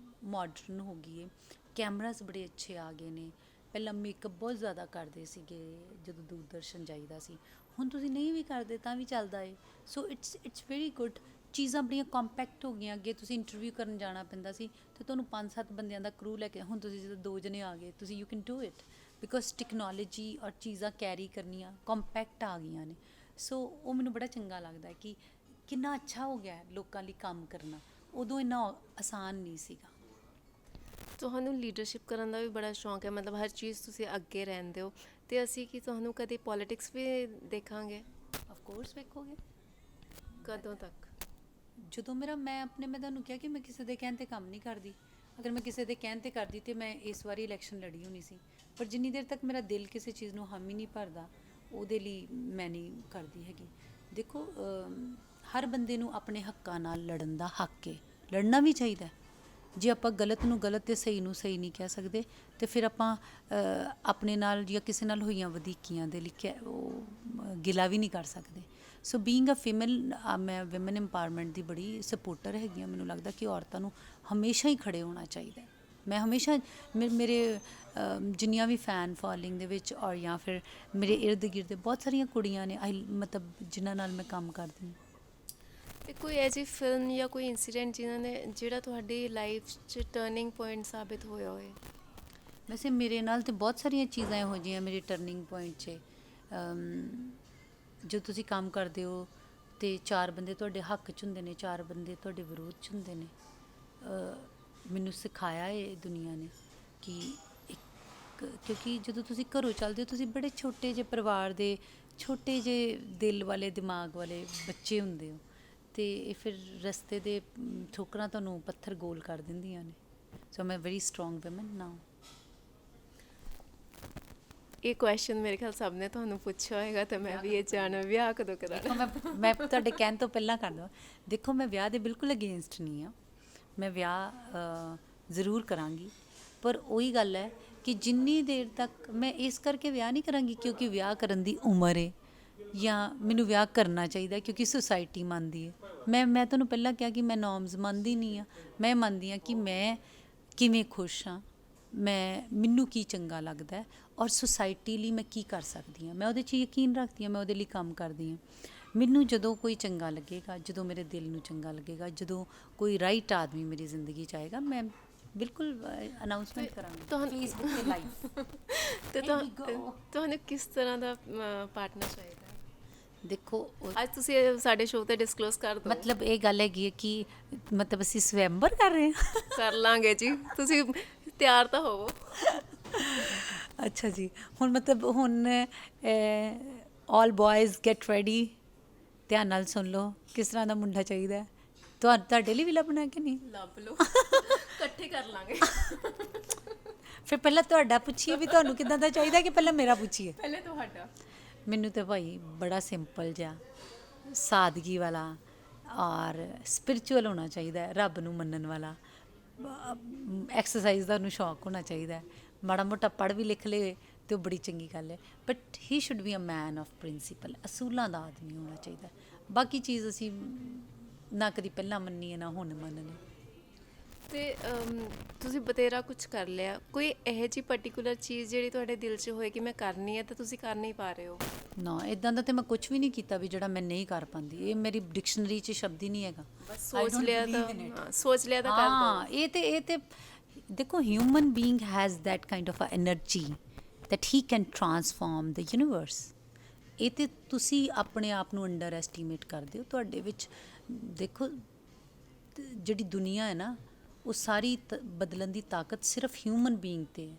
ਮਾਡਰਨ ਹੋ ਗਈ ਹੈ, ਕੈਮਰਾਜ਼ ਬੜੇ ਅੱਛੇ ਆ ਗਏ ਨੇ। ਪਹਿਲਾਂ ਮੇਕਅਪ ਬਹੁਤ ਜ਼ਿਆਦਾ ਕਰਦੇ ਸੀਗੇ ਜਦੋਂ ਦੂਰਦਰਸ਼ਨ ਜਾਈਦਾ ਸੀ, ਹੁਣ ਤੁਸੀਂ ਨਹੀਂ ਵੀ ਕਰਦੇ ਤਾਂ ਵੀ ਚੱਲਦਾ ਏ। So it's very good. ਚੀਜ਼ਾਂ ਬੜੀਆਂ ਕੰਪੈਕਟ ਹੋ ਗਈਆਂ। ਅੱਗੇ ਤੁਸੀਂ ਇੰਟਰਵਿਊ ਕਰਨ ਜਾਣਾ ਪੈਂਦਾ ਸੀ ਅਤੇ ਤੁਹਾਨੂੰ 5-7 ਬੰਦਿਆਂ ਦਾ ਕਰੂ ਲੈ ਕੇ, ਹੁਣ ਤੁਸੀਂ ਜਦੋਂ 2 ਜਣੇ ਆ ਗਏ ਤੁਸੀਂ you can do it because technology ਔਰ ਚੀਜ਼ਾਂ ਕੈਰੀ ਕਰਨੀਆਂ ਕੰਪੈਕਟ ਆ ਗਈਆਂ ਨੇ। ਸੋ ਉਹ ਮੈਨੂੰ ਬੜਾ ਚੰਗਾ ਲੱਗਦਾ ਕਿ ਕਿੰਨਾ ਅੱਛਾ ਹੋ ਗਿਆ ਲੋਕਾਂ ਲਈ ਕੰਮ ਕਰਨਾ। ਉਦੋਂ ਇੰਨਾ ਆਸਾਨ ਨਹੀਂ ਸੀਗਾ। ਤੁਹਾਨੂੰ ਲੀਡਰਸ਼ਿਪ ਕਰਨ ਦਾ ਵੀ ਬੜਾ ਸ਼ੌਂਕ ਹੈ, ਮਤਲਬ ਹਰ ਚੀਜ਼ ਤੁਸੀਂ ਅੱਗੇ ਰਹਿੰਦੇ ਹੋ, ਅਤੇ ਅਸੀਂ ਕੀ ਤੁਹਾਨੂੰ ਕਦੇ ਪੋਲੀਟਿਕਸ ਵੀ ਦੇਖਾਂਗੇ? ਆਫ ਕੋਰਸ ਵੇਖੋਗੇ। ਕਦੋਂ ਤੱਕ? ਜਦੋਂ ਮੈਂ ਤੁਹਾਨੂੰ ਕਿਹਾ ਕਿ ਮੈਂ ਕਿਸੇ ਦੇ ਕਹਿਣ 'ਤੇ ਕੰਮ ਨਹੀਂ ਕਰਦੀ। ਅਗਰ ਮੈਂ ਕਿਸੇ ਦੇ ਕਹਿਣ 'ਤੇ ਕਰਦੀ ਤਾਂ ਮੈਂ ਇਸ ਵਾਰੀ ਇਲੈਕਸ਼ਨ ਲੜੀ ਹੋਣੀ ਸੀ। ਪਰ ਜਿੰਨੀ ਦੇਰ ਤੱਕ ਮੇਰਾ ਦਿਲ ਕਿਸੇ ਚੀਜ਼ ਨੂੰ ਹਾਮੀ ਨਹੀਂ ਭਰਦਾ ਉਹਦੇ ਲਈ ਮੈਂ ਨਹੀਂ ਕਰਦੀ ਹੈਗੀ। ਦੇਖੋ ਹਰ ਬੰਦੇ ਨੂੰ ਆਪਣੇ ਹੱਕਾਂ ਨਾਲ ਲੜਨ ਦਾ ਹੱਕ ਹੈ, ਲੜਨਾ ਵੀ ਚਾਹੀਦਾ। ਜੇ ਆਪਾਂ ਗਲਤ ਨੂੰ ਗਲਤ ਅਤੇ ਸਹੀ ਨੂੰ ਸਹੀ ਨਹੀਂ ਕਹਿ ਸਕਦੇ ਤਾਂ ਫਿਰ ਆਪਾਂ ਆਪਣੇ ਨਾਲ ਜਾਂ ਕਿਸੇ ਨਾਲ ਹੋਈਆਂ ਵਧੀਕੀਆਂ ਦੇ ਲਈ ਉਹ ਗਿਲਾ ਵੀ ਨਹੀਂ ਕਰ ਸਕਦੇ। ਸੋ ਬੀਇੰਗ ਅ ਫੀਮੇਲ, ਮੈਂ ਵਿਮਨ ਇੰਪਾਵਰਮੈਂਟ ਦੀ ਬੜੀ ਸਪੋਰਟਰ ਹੈਗੀ ਹਾਂ। ਮੈਨੂੰ ਲੱਗਦਾ ਕਿ ਔਰਤਾਂ ਨੂੰ ਹਮੇਸ਼ਾ ਹੀ ਖੜ੍ਹੇ ਹੋਣਾ ਚਾਹੀਦਾ। ਮੈਂ ਹਮੇਸ਼ਾ ਮੇਰੇ ਜਿੰਨੀਆਂ ਵੀ ਫੈਨ ਫੋਲੋਇੰਗ ਦੇ ਵਿੱਚ ਔਰ ਜਾਂ ਫਿਰ ਮੇਰੇ ਇਰਦ ਗਿਰਦ ਬਹੁਤ ਸਾਰੀਆਂ ਕੁੜੀਆਂ ਨੇ ਮਤਲਬ ਜਿਨ੍ਹਾਂ ਨਾਲ ਮੈਂ ਕੰਮ ਕਰਦੀ ਹਾਂ। ਅਤੇ ਕੋਈ ਐਸੀ ਫਿਲਮ ਜਾਂ ਕੋਈ ਇੰਸੀਡੈਂਟ ਜਿਹੜਾ ਤੁਹਾਡੀ ਲਾਈਫ 'ਚ ਟਰਨਿੰਗ ਪੁਆਇੰਟ ਸਾਬਿਤ ਹੋਇਆ ਹੋਏ? ਵੈਸੇ ਮੇਰੇ ਨਾਲ ਤਾਂ ਬਹੁਤ ਸਾਰੀਆਂ ਚੀਜ਼ਾਂ ਇਹੋ ਜਿਹੀਆਂ ਮੇਰੇ ਟਰਨਿੰਗ ਪੁਆਇੰਟ 'ਚ। ਜਦੋਂ ਤੁਸੀਂ ਕੰਮ ਕਰਦੇ ਹੋ ਅਤੇ 4 ਬੰਦੇ ਤੁਹਾਡੇ ਹੱਕ 'ਚ ਹੁੰਦੇ ਨੇ, 4 ਬੰਦੇ ਤੁਹਾਡੇ ਵਿਰੋਧ 'ਚ ਹੁੰਦੇ ਨੇ। ਮੈਨੂੰ ਸਿਖਾਇਆ ਇਹ ਦੁਨੀਆ ਨੇ ਕਿ ਕਿਉਂਕਿ ਜਦੋਂ ਤੁਸੀਂ ਘਰੋਂ ਚੱਲਦੇ ਹੋ ਤੁਸੀਂ ਬੜੇ ਛੋਟੇ ਜਿਹੇ ਪਰਿਵਾਰ ਦੇ ਛੋਟੇ ਜਿਹੇ ਦਿਲ ਵਾਲੇ ਦਿਮਾਗ ਵਾਲੇ ਬੱਚੇ ਹੁੰਦੇ ਹੋ ਅਤੇ ਇਹ ਫਿਰ ਰਸਤੇ ਦੇ ਠੋਕਰਾਂ ਤੁਹਾਨੂੰ ਪੱਥਰ ਗੋਲ ਕਰ ਦਿੰਦੀਆਂ ਨੇ। ਸੋ ਮੈਂ ਵੈਰੀ ਸਟਰੋਂਗ ਵੂਮਨ ਨਾਓ। ਇਹ ਕੁਐਸਚਨ ਮੇਰੇ ਖਿਆਲ ਸਭ ਨੇ ਤੁਹਾਨੂੰ ਪੁੱਛਿਆ ਹੋਏਗਾ ਅਤੇ ਮੈਂ ਵੀ ਇਹ ਜਾਣਾ, ਵਿਆਹ ਕਦੋਂ ਕਰਾਉਣਾ? ਮੈਂ ਤੁਹਾਡੇ ਕਹਿਣ ਤੋਂ ਪਹਿਲਾਂ ਕਰ ਦਵਾਂ। ਦੇਖੋ ਮੈਂ ਵਿਆਹ ਦੇ ਬਿਲਕੁਲ ਅਗੇਂਸਟ ਨਹੀਂ ਹਾਂ। ਮੈਂ ਵਿਆਹ ਜ਼ਰੂਰ ਕਰਾਂਗੀ, ਪਰ ਉਹੀ ਗੱਲ ਹੈ ਕਿ ਜਿੰਨੀ ਦੇਰ ਤੱਕ ਮੈਂ ਇਸ ਕਰਕੇ ਵਿਆਹ ਨਹੀਂ ਕਰਾਂਗੀ ਕਿਉਂਕਿ ਵਿਆਹ ਕਰਨ ਦੀ ਉਮਰ ਹੈ ਜਾਂ ਮੈਨੂੰ ਵਿਆਹ ਕਰਨਾ ਚਾਹੀਦਾ ਕਿਉਂਕਿ ਸੁਸਾਇਟੀ ਮੰਨਦੀ ਹੈ। ਮੈਂ ਤੁਹਾਨੂੰ ਪਹਿਲਾਂ ਕਿਹਾ ਕਿ ਮੈਂ ਨੋਰਮਸ ਮੰਨਦੀ ਨਹੀਂ ਹਾਂ। ਮੈਂ ਮੰਨਦੀ ਹਾਂ ਕਿ ਮੈਂ ਕਿਵੇਂ ਖੁਸ਼ ਹਾਂ, ਮੈਨੂੰ ਕੀ ਚੰਗਾ ਲੱਗਦਾ ਔਰ ਸੁਸਾਇਟੀ ਲਈ ਮੈਂ ਕੀ ਕਰ ਸਕਦੀ ਹਾਂ। ਮੈਂ ਉਹਦੇ 'ਚ ਯਕੀਨ ਰੱਖਦੀ ਹਾਂ, ਮੈਂ ਉਹਦੇ ਲਈ ਕੰਮ ਕਰਦੀ ਹਾਂ। ਮੈਨੂੰ ਜਦੋਂ ਕੋਈ ਚੰਗਾ ਲੱਗੇਗਾ, ਜਦੋਂ ਮੇਰੇ ਦਿਲ ਨੂੰ ਚੰਗਾ ਲੱਗੇਗਾ, ਜਦੋਂ ਕੋਈ ਰਾਈਟ ਆਦਮੀ ਮੇਰੀ ਜ਼ਿੰਦਗੀ 'ਚ ਆਏਗਾ, ਮੈਂ ਬਿਲਕੁਲ ਅਨਾਉਂਸਮੈਂਟ ਕਰਾਂਗੇ ਤੁਹਾਨੂੰ- ਫੇਸਬੁੱਕ ਤੇ ਲਾਈਵ। ਤੇ Here we go. ਤੁਹਾਨੂੰ ਕਿਸ ਤਰ੍ਹਾਂ ਦਾ ਪਾਰਟਨਰ ਚਾਹੀਦਾ ਹੈ? ਦੇਖੋ ਅੱਜ ਤੁਸੀਂ ਇਹ ਸਾਡੇ ਸ਼ੋਅ ਤੇ ਡਿਸਕਲੋਜ਼ ਕਰ ਦਿਓ। ਮਤਲਬ ਇਹ ਗੱਲ ਹੈਗੀ ਹੈ ਕਿ ਮਤਲਬ ਅਸੀਂ ਸਵੈੰਬਰ ਕਰ ਰਹੇ ਹਾਂ। ਕਰ ਲਾਂਗੇ ਜੀ, ਤੁਸੀਂ ਤਿਆਰ ਤਾਂ ਹੋਵੋ। ਅੱਛਾ ਜੀ, ਹੁਣ ਮਤਲਬ ਹੁਣ ਆਲ ਬॉयਜ਼ ਗੈਟ ਰੈਡੀ, ਧਿਆਨ ਨਾਲ ਸੁਣ ਲਓ ਕਿਸ ਤਰ੍ਹਾਂ ਦਾ ਮੁੰਡਾ ਚਾਹੀਦਾ ਹੈ। ਤੁਹਾਡੇ ਲਈ ਵੀ ਲੱਭਣਾ ਕਿ ਨਹੀਂ? ਲੱਭ ਲਓ, ਇਕੱਠੇ ਕਰ ਲਾਂਗੇ। ਫਿਰ ਪਹਿਲਾਂ ਤੁਹਾਡਾ ਪੁੱਛੀਏ ਵੀ ਤੁਹਾਨੂੰ ਕਿੱਦਾਂ ਦਾ ਚਾਹੀਦਾ, ਕਿ ਪਹਿਲਾਂ ਮੇਰਾ ਪੁੱਛੀਏ? ਪਹਿਲੇ ਤੁਹਾਡਾ। ਮੈਨੂੰ ਤਾਂ ਭਾਈ ਬੜਾ ਸਿੰਪਲ ਜਿਹਾ, ਸਾਦਗੀ ਵਾਲਾ ਔਰ ਸਪਿਰਿਚੁਅਲ ਹੋਣਾ ਚਾਹੀਦਾ ਹੈ, ਰੱਬ ਨੂੰ ਮੰਨਣ ਵਾਲਾ, ਐਕਸਰਸਾਈਜ਼ ਦਾ ਉਹਨੂੰ ਸ਼ੌਕ ਹੋਣਾ ਚਾਹੀਦਾ ਹੈ, ਮਾੜਾ ਮੋਟਾ ਪੜ੍ਹ ਵੀ ਲਿਖ ਲੇ ਤੇ ਉਹ ਬੜੀ ਚੰਗੀ ਗੱਲ ਹੈ, but he should be a man of principle, ਅਸੂਲਾਂ ਦਾ ਆਦਮੀ ਹੋਣਾ ਚਾਹੀਦਾ। ਬਾਕੀ ਚੀਜ਼ ਅਸੀਂ ਨਾ ਕਦੀ ਪਹਿਲਾਂ ਮੰਨੀ ਹੈ ਨਾ ਹੁਣ ਮੰਨਣੀ। ਤੇ ਤੁਸੀਂ ਬਤੇਰਾ ਕੁਝ ਕਰ ਲਿਆ, ਕੋਈ ਇਹੋ ਜਿਹੀ ਪਰਟੀਕੂਲਰ ਚੀਜ਼ ਜਿਹੜੀ ਤੁਹਾਡੇ ਦਿਲ 'ਚ ਹੋਏ ਕਿ ਮੈਂ ਕਰਨੀ ਹੈ ਤੇ ਤੁਸੀਂ ਕਰ ਨਹੀਂ ਪਾ ਰਹੇ ਹੋ? ਨਾ, ਇਦਾਂ ਦਾ ਤੇ ਮੈਂ ਕੁਝ ਵੀ ਨਹੀਂ ਕੀਤਾ ਵੀ ਜਿਹੜਾ ਮੈਂ ਨਹੀਂ ਕਰ ਪਾਉਂਦੀ। ਇਹ ਮੇਰੀ ਡਿਕਸ਼ਨਰੀ 'ਚ ਸ਼ਬਦ ਹੀ ਨਹੀਂ ਹੈਗਾ। ਬਸ ਸੋਚ ਲਿਆ ਤਾਂ ਹਾਂ, ਸੋਚ ਲਿਆ ਤਾਂ ਕਰ ਹਾਂ, ਦਿਓ। ਇਹ ਤੇ ਦੇਖੋ, human being has that kind of energy that he can transform the universe. ਇਹ ਤੇ ਤੁਸੀਂ ਆਪਣੇ ਆਪ ਨੂੰ ਅੰਡਰ ਐਸਟੀਮੇਟ ਕਰਦੇ ਹੋ। ਤੁਹਾਡੇ ਵਿੱਚ ਦੇਖੋ, ਜਿਹੜੀ ਦੁਨੀਆ ਹੈ ਨਾ, ਉਹ ਸਾਰੀ ਬਦਲਣ ਦੀ ਤਾਕਤ ਸਿਰਫ ਹਿਊਮਨ ਬੀਇੰਗ 'ਤੇ ਹੈ।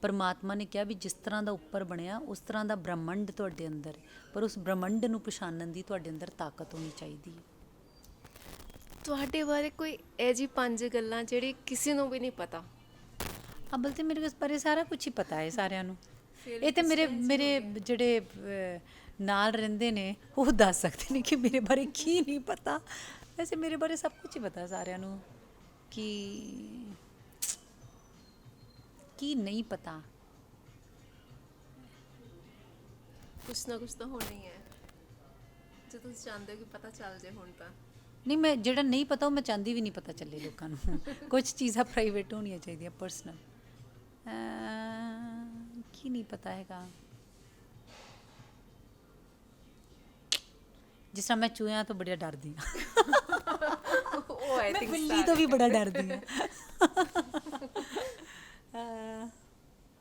ਪਰਮਾਤਮਾ ਨੇ ਕਿਹਾ ਵੀ ਜਿਸ ਤਰ੍ਹਾਂ ਦਾ ਉੱਪਰ ਬਣਿਆ ਉਸ ਤਰ੍ਹਾਂ ਦਾ ਬ੍ਰਹਮੰਡ ਤੁਹਾਡੇ ਅੰਦਰ ਹੈ, ਪਰ ਉਸ ਬ੍ਰਹਮੰਡ ਨੂੰ ਪਛਾਣਨ ਦੀ ਤੁਹਾਡੇ ਅੰਦਰ ਤਾਕਤ ਹੋਣੀ ਚਾਹੀਦੀ ਹੈ। ਤੁਹਾਡੇ ਬਾਰੇ ਕੋਈ ਇਹੋ ਜਿਹੀ 5 ਗੱਲਾਂ ਜਿਹੜੀ ਕਿਸੇ ਨੂੰ ਵੀ ਨਹੀਂ ਪਤਾ? ਅਬਲ ਤੇ ਮੇਰੇ ਬਾਰੇ ਸਾਰਾ ਕੁਝ ਹੀ ਪਤਾ ਹੈ ਸਾਰਿਆਂ ਨੂੰ। ਫਿਰ ਇਹ ਤੇ ਮੇਰੇ ਜਿਹੜੇ ਨਾਲ ਰਹਿੰਦੇ ਨੇ ਉਹ ਦੱਸ ਸਕਦੇ ਨੇ ਕਿ ਮੇਰੇ ਬਾਰੇ ਕੀ ਨਹੀਂ ਪਤਾ। ਵੈਸੇ ਮੇਰੇ ਬਾਰੇ ਸਭ ਕੁਝ ਹੀ ਪਤਾ ਸਾਰਿਆਂ ਨੂੰ, ਕੀ ਨਹੀਂ ਪਤਾ। ਕੁਛ ਨਾ ਕੁਛ ਤਾਂ ਹੋਣਾ ਹੀ ਹੈ ਜੇ ਤੁਸੀਂ ਚਾਹੁੰਦੇ ਹੋ ਕਿ ਪਤਾ ਚੱਲ ਜੇ ਹੁਣ ਤਾਂ। ਨਹੀਂ, ਮੈਂ ਜਿਹੜਾ ਨਹੀਂ ਪਤਾ ਉਹ ਮੈਂ ਚਾਹੁੰਦੀ ਵੀ ਨਹੀਂ ਪਤਾ ਚੱਲੇ ਲੋਕਾਂ ਨੂੰ। ਕੁਝ ਚੀਜ਼ਾਂ ਪ੍ਰਾਈਵੇਟ ਹੋਣੀਆਂ ਚਾਹੀਦੀਆਂ, ਪਰਸਨਲ। ਕੀ ਨਹੀਂ ਪਤਾ ਹੈਗਾ? ਜਿਸ ਤਰ੍ਹਾਂ ਮੈਂ ਚੂਹਿਆਂ ਤੋਂ ਬੜਾ ਡਰਦੀ ਹਾਂ। ਉਹ ਆਈ ਥਿੰਕ ਬਿੱਲੀ ਤੋਂ ਵੀ ਬੜਾ ਡਰਦੀ ਹਾਂ।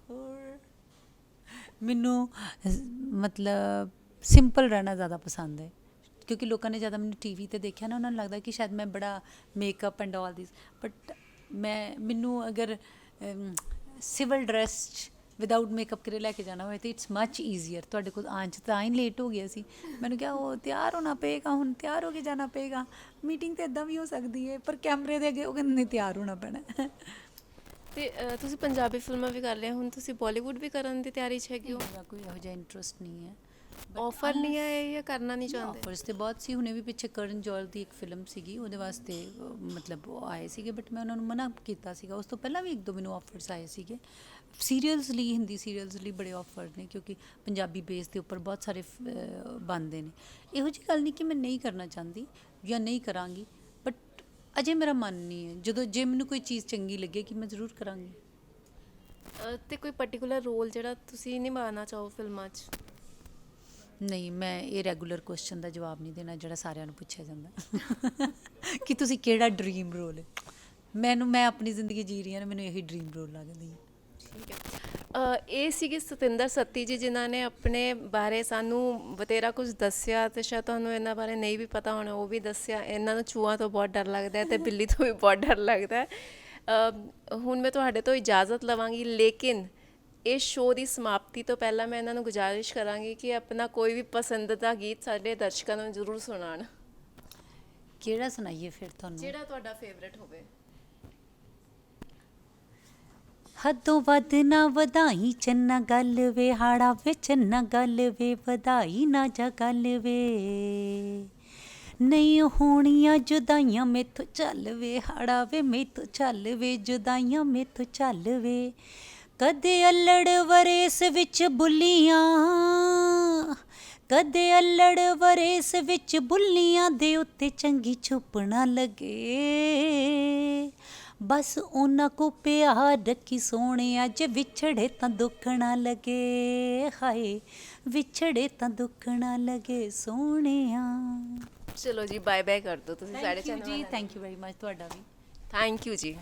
ਹੋਰ ਮੈਨੂੰ ਮਤਲਬ ਸਿੰਪਲ ਰਹਿਣਾ ਜ਼ਿਆਦਾ ਪਸੰਦ ਹੈ, ਕਿਉਂਕਿ ਲੋਕਾਂ ਨੇ ਜ਼ਿਆਦਾ ਮੈਨੂੰ ਟੀਵੀ ਤੇ ਦੇਖਿਆ ਨਾ, ਉਹਨਾਂ ਨੂੰ ਲੱਗਦਾ ਕਿ ਸ਼ਾਇਦ ਮੈਂ ਬੜਾ makeup and all this, but ਮੈਨੂੰ ਅਗਰ ਸਿਵਲ ਡਰੈਸ 'ਚ ਵਿਦਾਊਟ ਮੇਕਅਪ ਕਰੇ ਲੈ ਕੇ ਜਾਣਾ ਹੋਏ ਤਾਂ ਇਟਸ ਮੱਚ ਈਜ਼ੀਅਰ। ਤੁਹਾਡੇ ਕੋਲ ਆਉਣ 'ਚ ਤਾਂ ਹੀ ਲੇਟ ਹੋ ਗਿਆ ਸੀ, ਮੈਨੂੰ ਕਿਹਾ ਉਹ ਤਿਆਰ ਹੋਣਾ ਪਏਗਾ, ਹੁਣ ਤਿਆਰ ਹੋ ਕੇ ਜਾਣਾ ਪਏਗਾ। ਮੀਟਿੰਗ ਤਾਂ ਇੱਦਾਂ ਵੀ ਹੋ ਸਕਦੀ ਹੈ, ਪਰ ਕੈਮਰੇ ਦੇ ਅੱਗੇ ਉਹ ਕਹਿੰਦੇ ਤਿਆਰ ਹੋਣਾ ਪੈਣਾ। ਤੇ ਤੁਸੀਂ ਪੰਜਾਬੀ ਫਿਲਮਾਂ ਵੀ ਕਰ ਲਿਆ, ਹੁਣ ਤੁਸੀਂ ਬਾਲੀਵੁੱਡ ਵੀ ਕਰਨ ਦੀ ਤਿਆਰੀ 'ਚ ਹੈਗੇ ਹੋ? ਮੇਰਾ ਕੋਈ ਇਹੋ ਜਿਹਾ ਇੰਟਰਸਟ ਨਹੀਂ ਹੈ। ਆਫਰ ਨਹੀਂ ਹੈ ਜਾਂ ਕਰਨਾ ਨਹੀਂ ਚਾਹੁੰਦੇ? ਆਫਰਸ ਤੇ ਬਹੁਤ ਸੀ। ਹੁਣੇ ਵੀ ਪਿੱਛੇ ਕਰਨ ਜੌਹਰ ਦੀ ਇੱਕ ਫਿਲਮ ਸੀਗੀ, ਉਹਦੇ ਵਾਸਤੇ ਮਤਲਬ ਉਹ ਆਏ ਸੀਗੇ, ਬਟ ਮੈਂ ਉਹਨਾਂ ਨੂੰ ਮਨਾ ਕੀਤਾ ਸੀਗਾ। ਉਸ ਤੋਂ ਪਹਿਲਾਂ ਵੀ 1-2 ਮੈਨੂੰ ਆਫਰਸ ਆਏ ਸੀਗੇ ਸੀਰੀਅਲਸ ਲਈ, ਹਿੰਦੀ ਸੀਰੀਅਲਸ ਲਈ ਬੜੇ ਆਫਰ ਨੇ, ਕਿਉਂਕਿ ਪੰਜਾਬੀ ਬੇਸ ਦੇ ਉੱਪਰ ਬਹੁਤ ਸਾਰੇ ਬਣਦੇ ਨੇ। ਇਹੋ ਜਿਹੀ ਗੱਲ ਨਹੀਂ ਕਿ ਮੈਂ ਨਹੀਂ ਕਰਨਾ ਚਾਹੁੰਦੀ ਜਾਂ ਨਹੀਂ ਕਰਾਂਗੀ, ਬਟ ਅਜੇ ਮੇਰਾ ਮਨ ਨਹੀਂ ਹੈ। ਜੇ ਮੈਨੂੰ ਕੋਈ ਚੀਜ਼ ਚੰਗੀ ਲੱਗੇਗੀ ਮੈਂ ਜ਼ਰੂਰ ਕਰਾਂਗੀ। ਤੇ ਕੋਈ ਪਰਟੀਕੂਲਰ ਰੋਲ ਜਿਹੜਾ ਤੁਸੀਂ ਨਿਭਾਉਣਾ ਚਾਹੋ ਫਿਲਮਾਂ 'ਚ? ਨਹੀਂ, ਮੈਂ ਇਹ ਰੈਗੂਲਰ ਕੁਐਸਚਨ ਦਾ ਜਵਾਬ ਨਹੀਂ ਦੇਣਾ ਜਿਹੜਾ ਸਾਰਿਆਂ ਨੂੰ ਪੁੱਛਿਆ ਜਾਂਦਾ ਕਿ ਤੁਸੀਂ ਕਿਹੜਾ ਡਰੀਮ ਰੋਲ ਹੈ। ਮੈਂ ਆਪਣੀ ਜ਼ਿੰਦਗੀ ਜੀ ਰਹੀ ਹਾਂ, ਮੈਨੂੰ ਇਹੀ ਡਰੀਮ ਰੋਲ ਲੱਗਦੀ ਹੈ। ਠੀਕ ਹੈ। ਇਹ ਸੀਗੇ ਸਤਿੰਦਰ ਸੱਤੀ ਜੀ, ਜਿਨ੍ਹਾਂ ਨੇ ਆਪਣੇ ਬਾਰੇ ਸਾਨੂੰ ਬਥੇਰਾ ਕੁਝ ਦੱਸਿਆ, ਅਤੇ ਸ਼ਾਇਦ ਤੁਹਾਨੂੰ ਇਹਨਾਂ ਬਾਰੇ ਨਹੀਂ ਵੀ ਪਤਾ ਹੋਣਾ, ਉਹ ਵੀ ਦੱਸਿਆ। ਇਹਨਾਂ ਨੂੰ ਚੂਹਿਆਂ ਤੋਂ ਬਹੁਤ ਡਰ ਲੱਗਦਾ ਹੈ ਅਤੇ ਬਿੱਲੀ ਤੋਂ ਵੀ ਬਹੁਤ ਡਰ ਲੱਗਦਾ ਹੈ। ਹੁਣ ਮੈਂ ਤੁਹਾਡੇ ਤੋਂ ਇਜਾਜ਼ਤ ਲਵਾਂਗੀ, ਲੇਕਿਨ ਇਸ ਸ਼ੋਅ ਦੀ ਸਮਾਪਤੀ ਤੋਂ ਪਹਿਲਾਂ ਮੈਂ ਇਹਨਾਂ ਨੂੰ ਗੁਜ਼ਾਰਿਸ਼ ਕਰਾਂਗੀ ਕਿ ਆਪਣਾ ਕੋਈ ਵੀ ਪਸੰਦੀਦਾ ਗੀਤ ਸਾਡੇ ਦਰਸ਼ਕਾਂ ਨੂੰ ਜ਼ਰੂਰ ਸੁਣਾਉਣ। ਕਿਹੜਾ ਸੁਣਾਈਏ ਫਿਰ ਤੁਹਾਨੂੰ? ਜਿਹੜਾ ਤੁਹਾਡਾ ਫੇਵਰੇਟ ਹੋਵੇ। ਹੱਦੋਂ ਵੱਧ ਨਾ ਵਧਾਈ ਚੰਨਾ ਗੱਲ ਵੇ, ਹਾੜਾ ਵੇ ਚੰਨਾ ਗੱਲ ਵੇ, ਵਧਾਈ ਨਾ ਜਾ ਗੱਲ ਵੇ। ਨਹੀਂ ਹੋਣੀਆਂ ਜੁਦਾਈਆਂ ਮੈਥੋਂ ਚੱਲ ਵੇ, ਹਾੜਾ ਵੇ ਮੈਥੋਂ ਚੱਲ ਵੇ, ਜੁਦਾਈਆਂ ਮੈਥੋਂ ਚੱਲ ਵੇ। ਕਦੇ ਅਲੜ ਵਰੇਸ ਵਿੱਚ ਬੁੱਲੀਆਂ, ਕਦੇ ਅਲੜ ਵਰੇਸ ਵਿੱਚ ਬੁੱਲੀਆਂ ਦੇ ਉੱਤੇ ਚੰਗੀ ਛੁਪ ਨਾ ਲੱਗੇ। ਬਸ ਉਹਨਾਂ ਕੋ ਪਿਆਰ ਰੱਖੀ ਸੋਹਣਿਆ, ਜੇ ਵਿਛੜੇ ਤਾਂ ਦੁੱਖ ਨਾ ਲੱਗੇ। ਹਾਏ ਵਿਛੜੇ ਤਾਂ ਦੁੱਖ ਨਾ ਲੱਗੇ ਸੋਹਣਿਆ। ਚਲੋ ਜੀ, ਬਾਏ ਬਾਏ ਕਰ ਦਿਓ ਤੁਸੀਂ ਸਾਡੇ ਚੈਨਲ ਜੀ। Thank you very much. ਤੁਹਾਡਾ ਵੀ ਥੈਂਕ ਯੂ ਜੀ।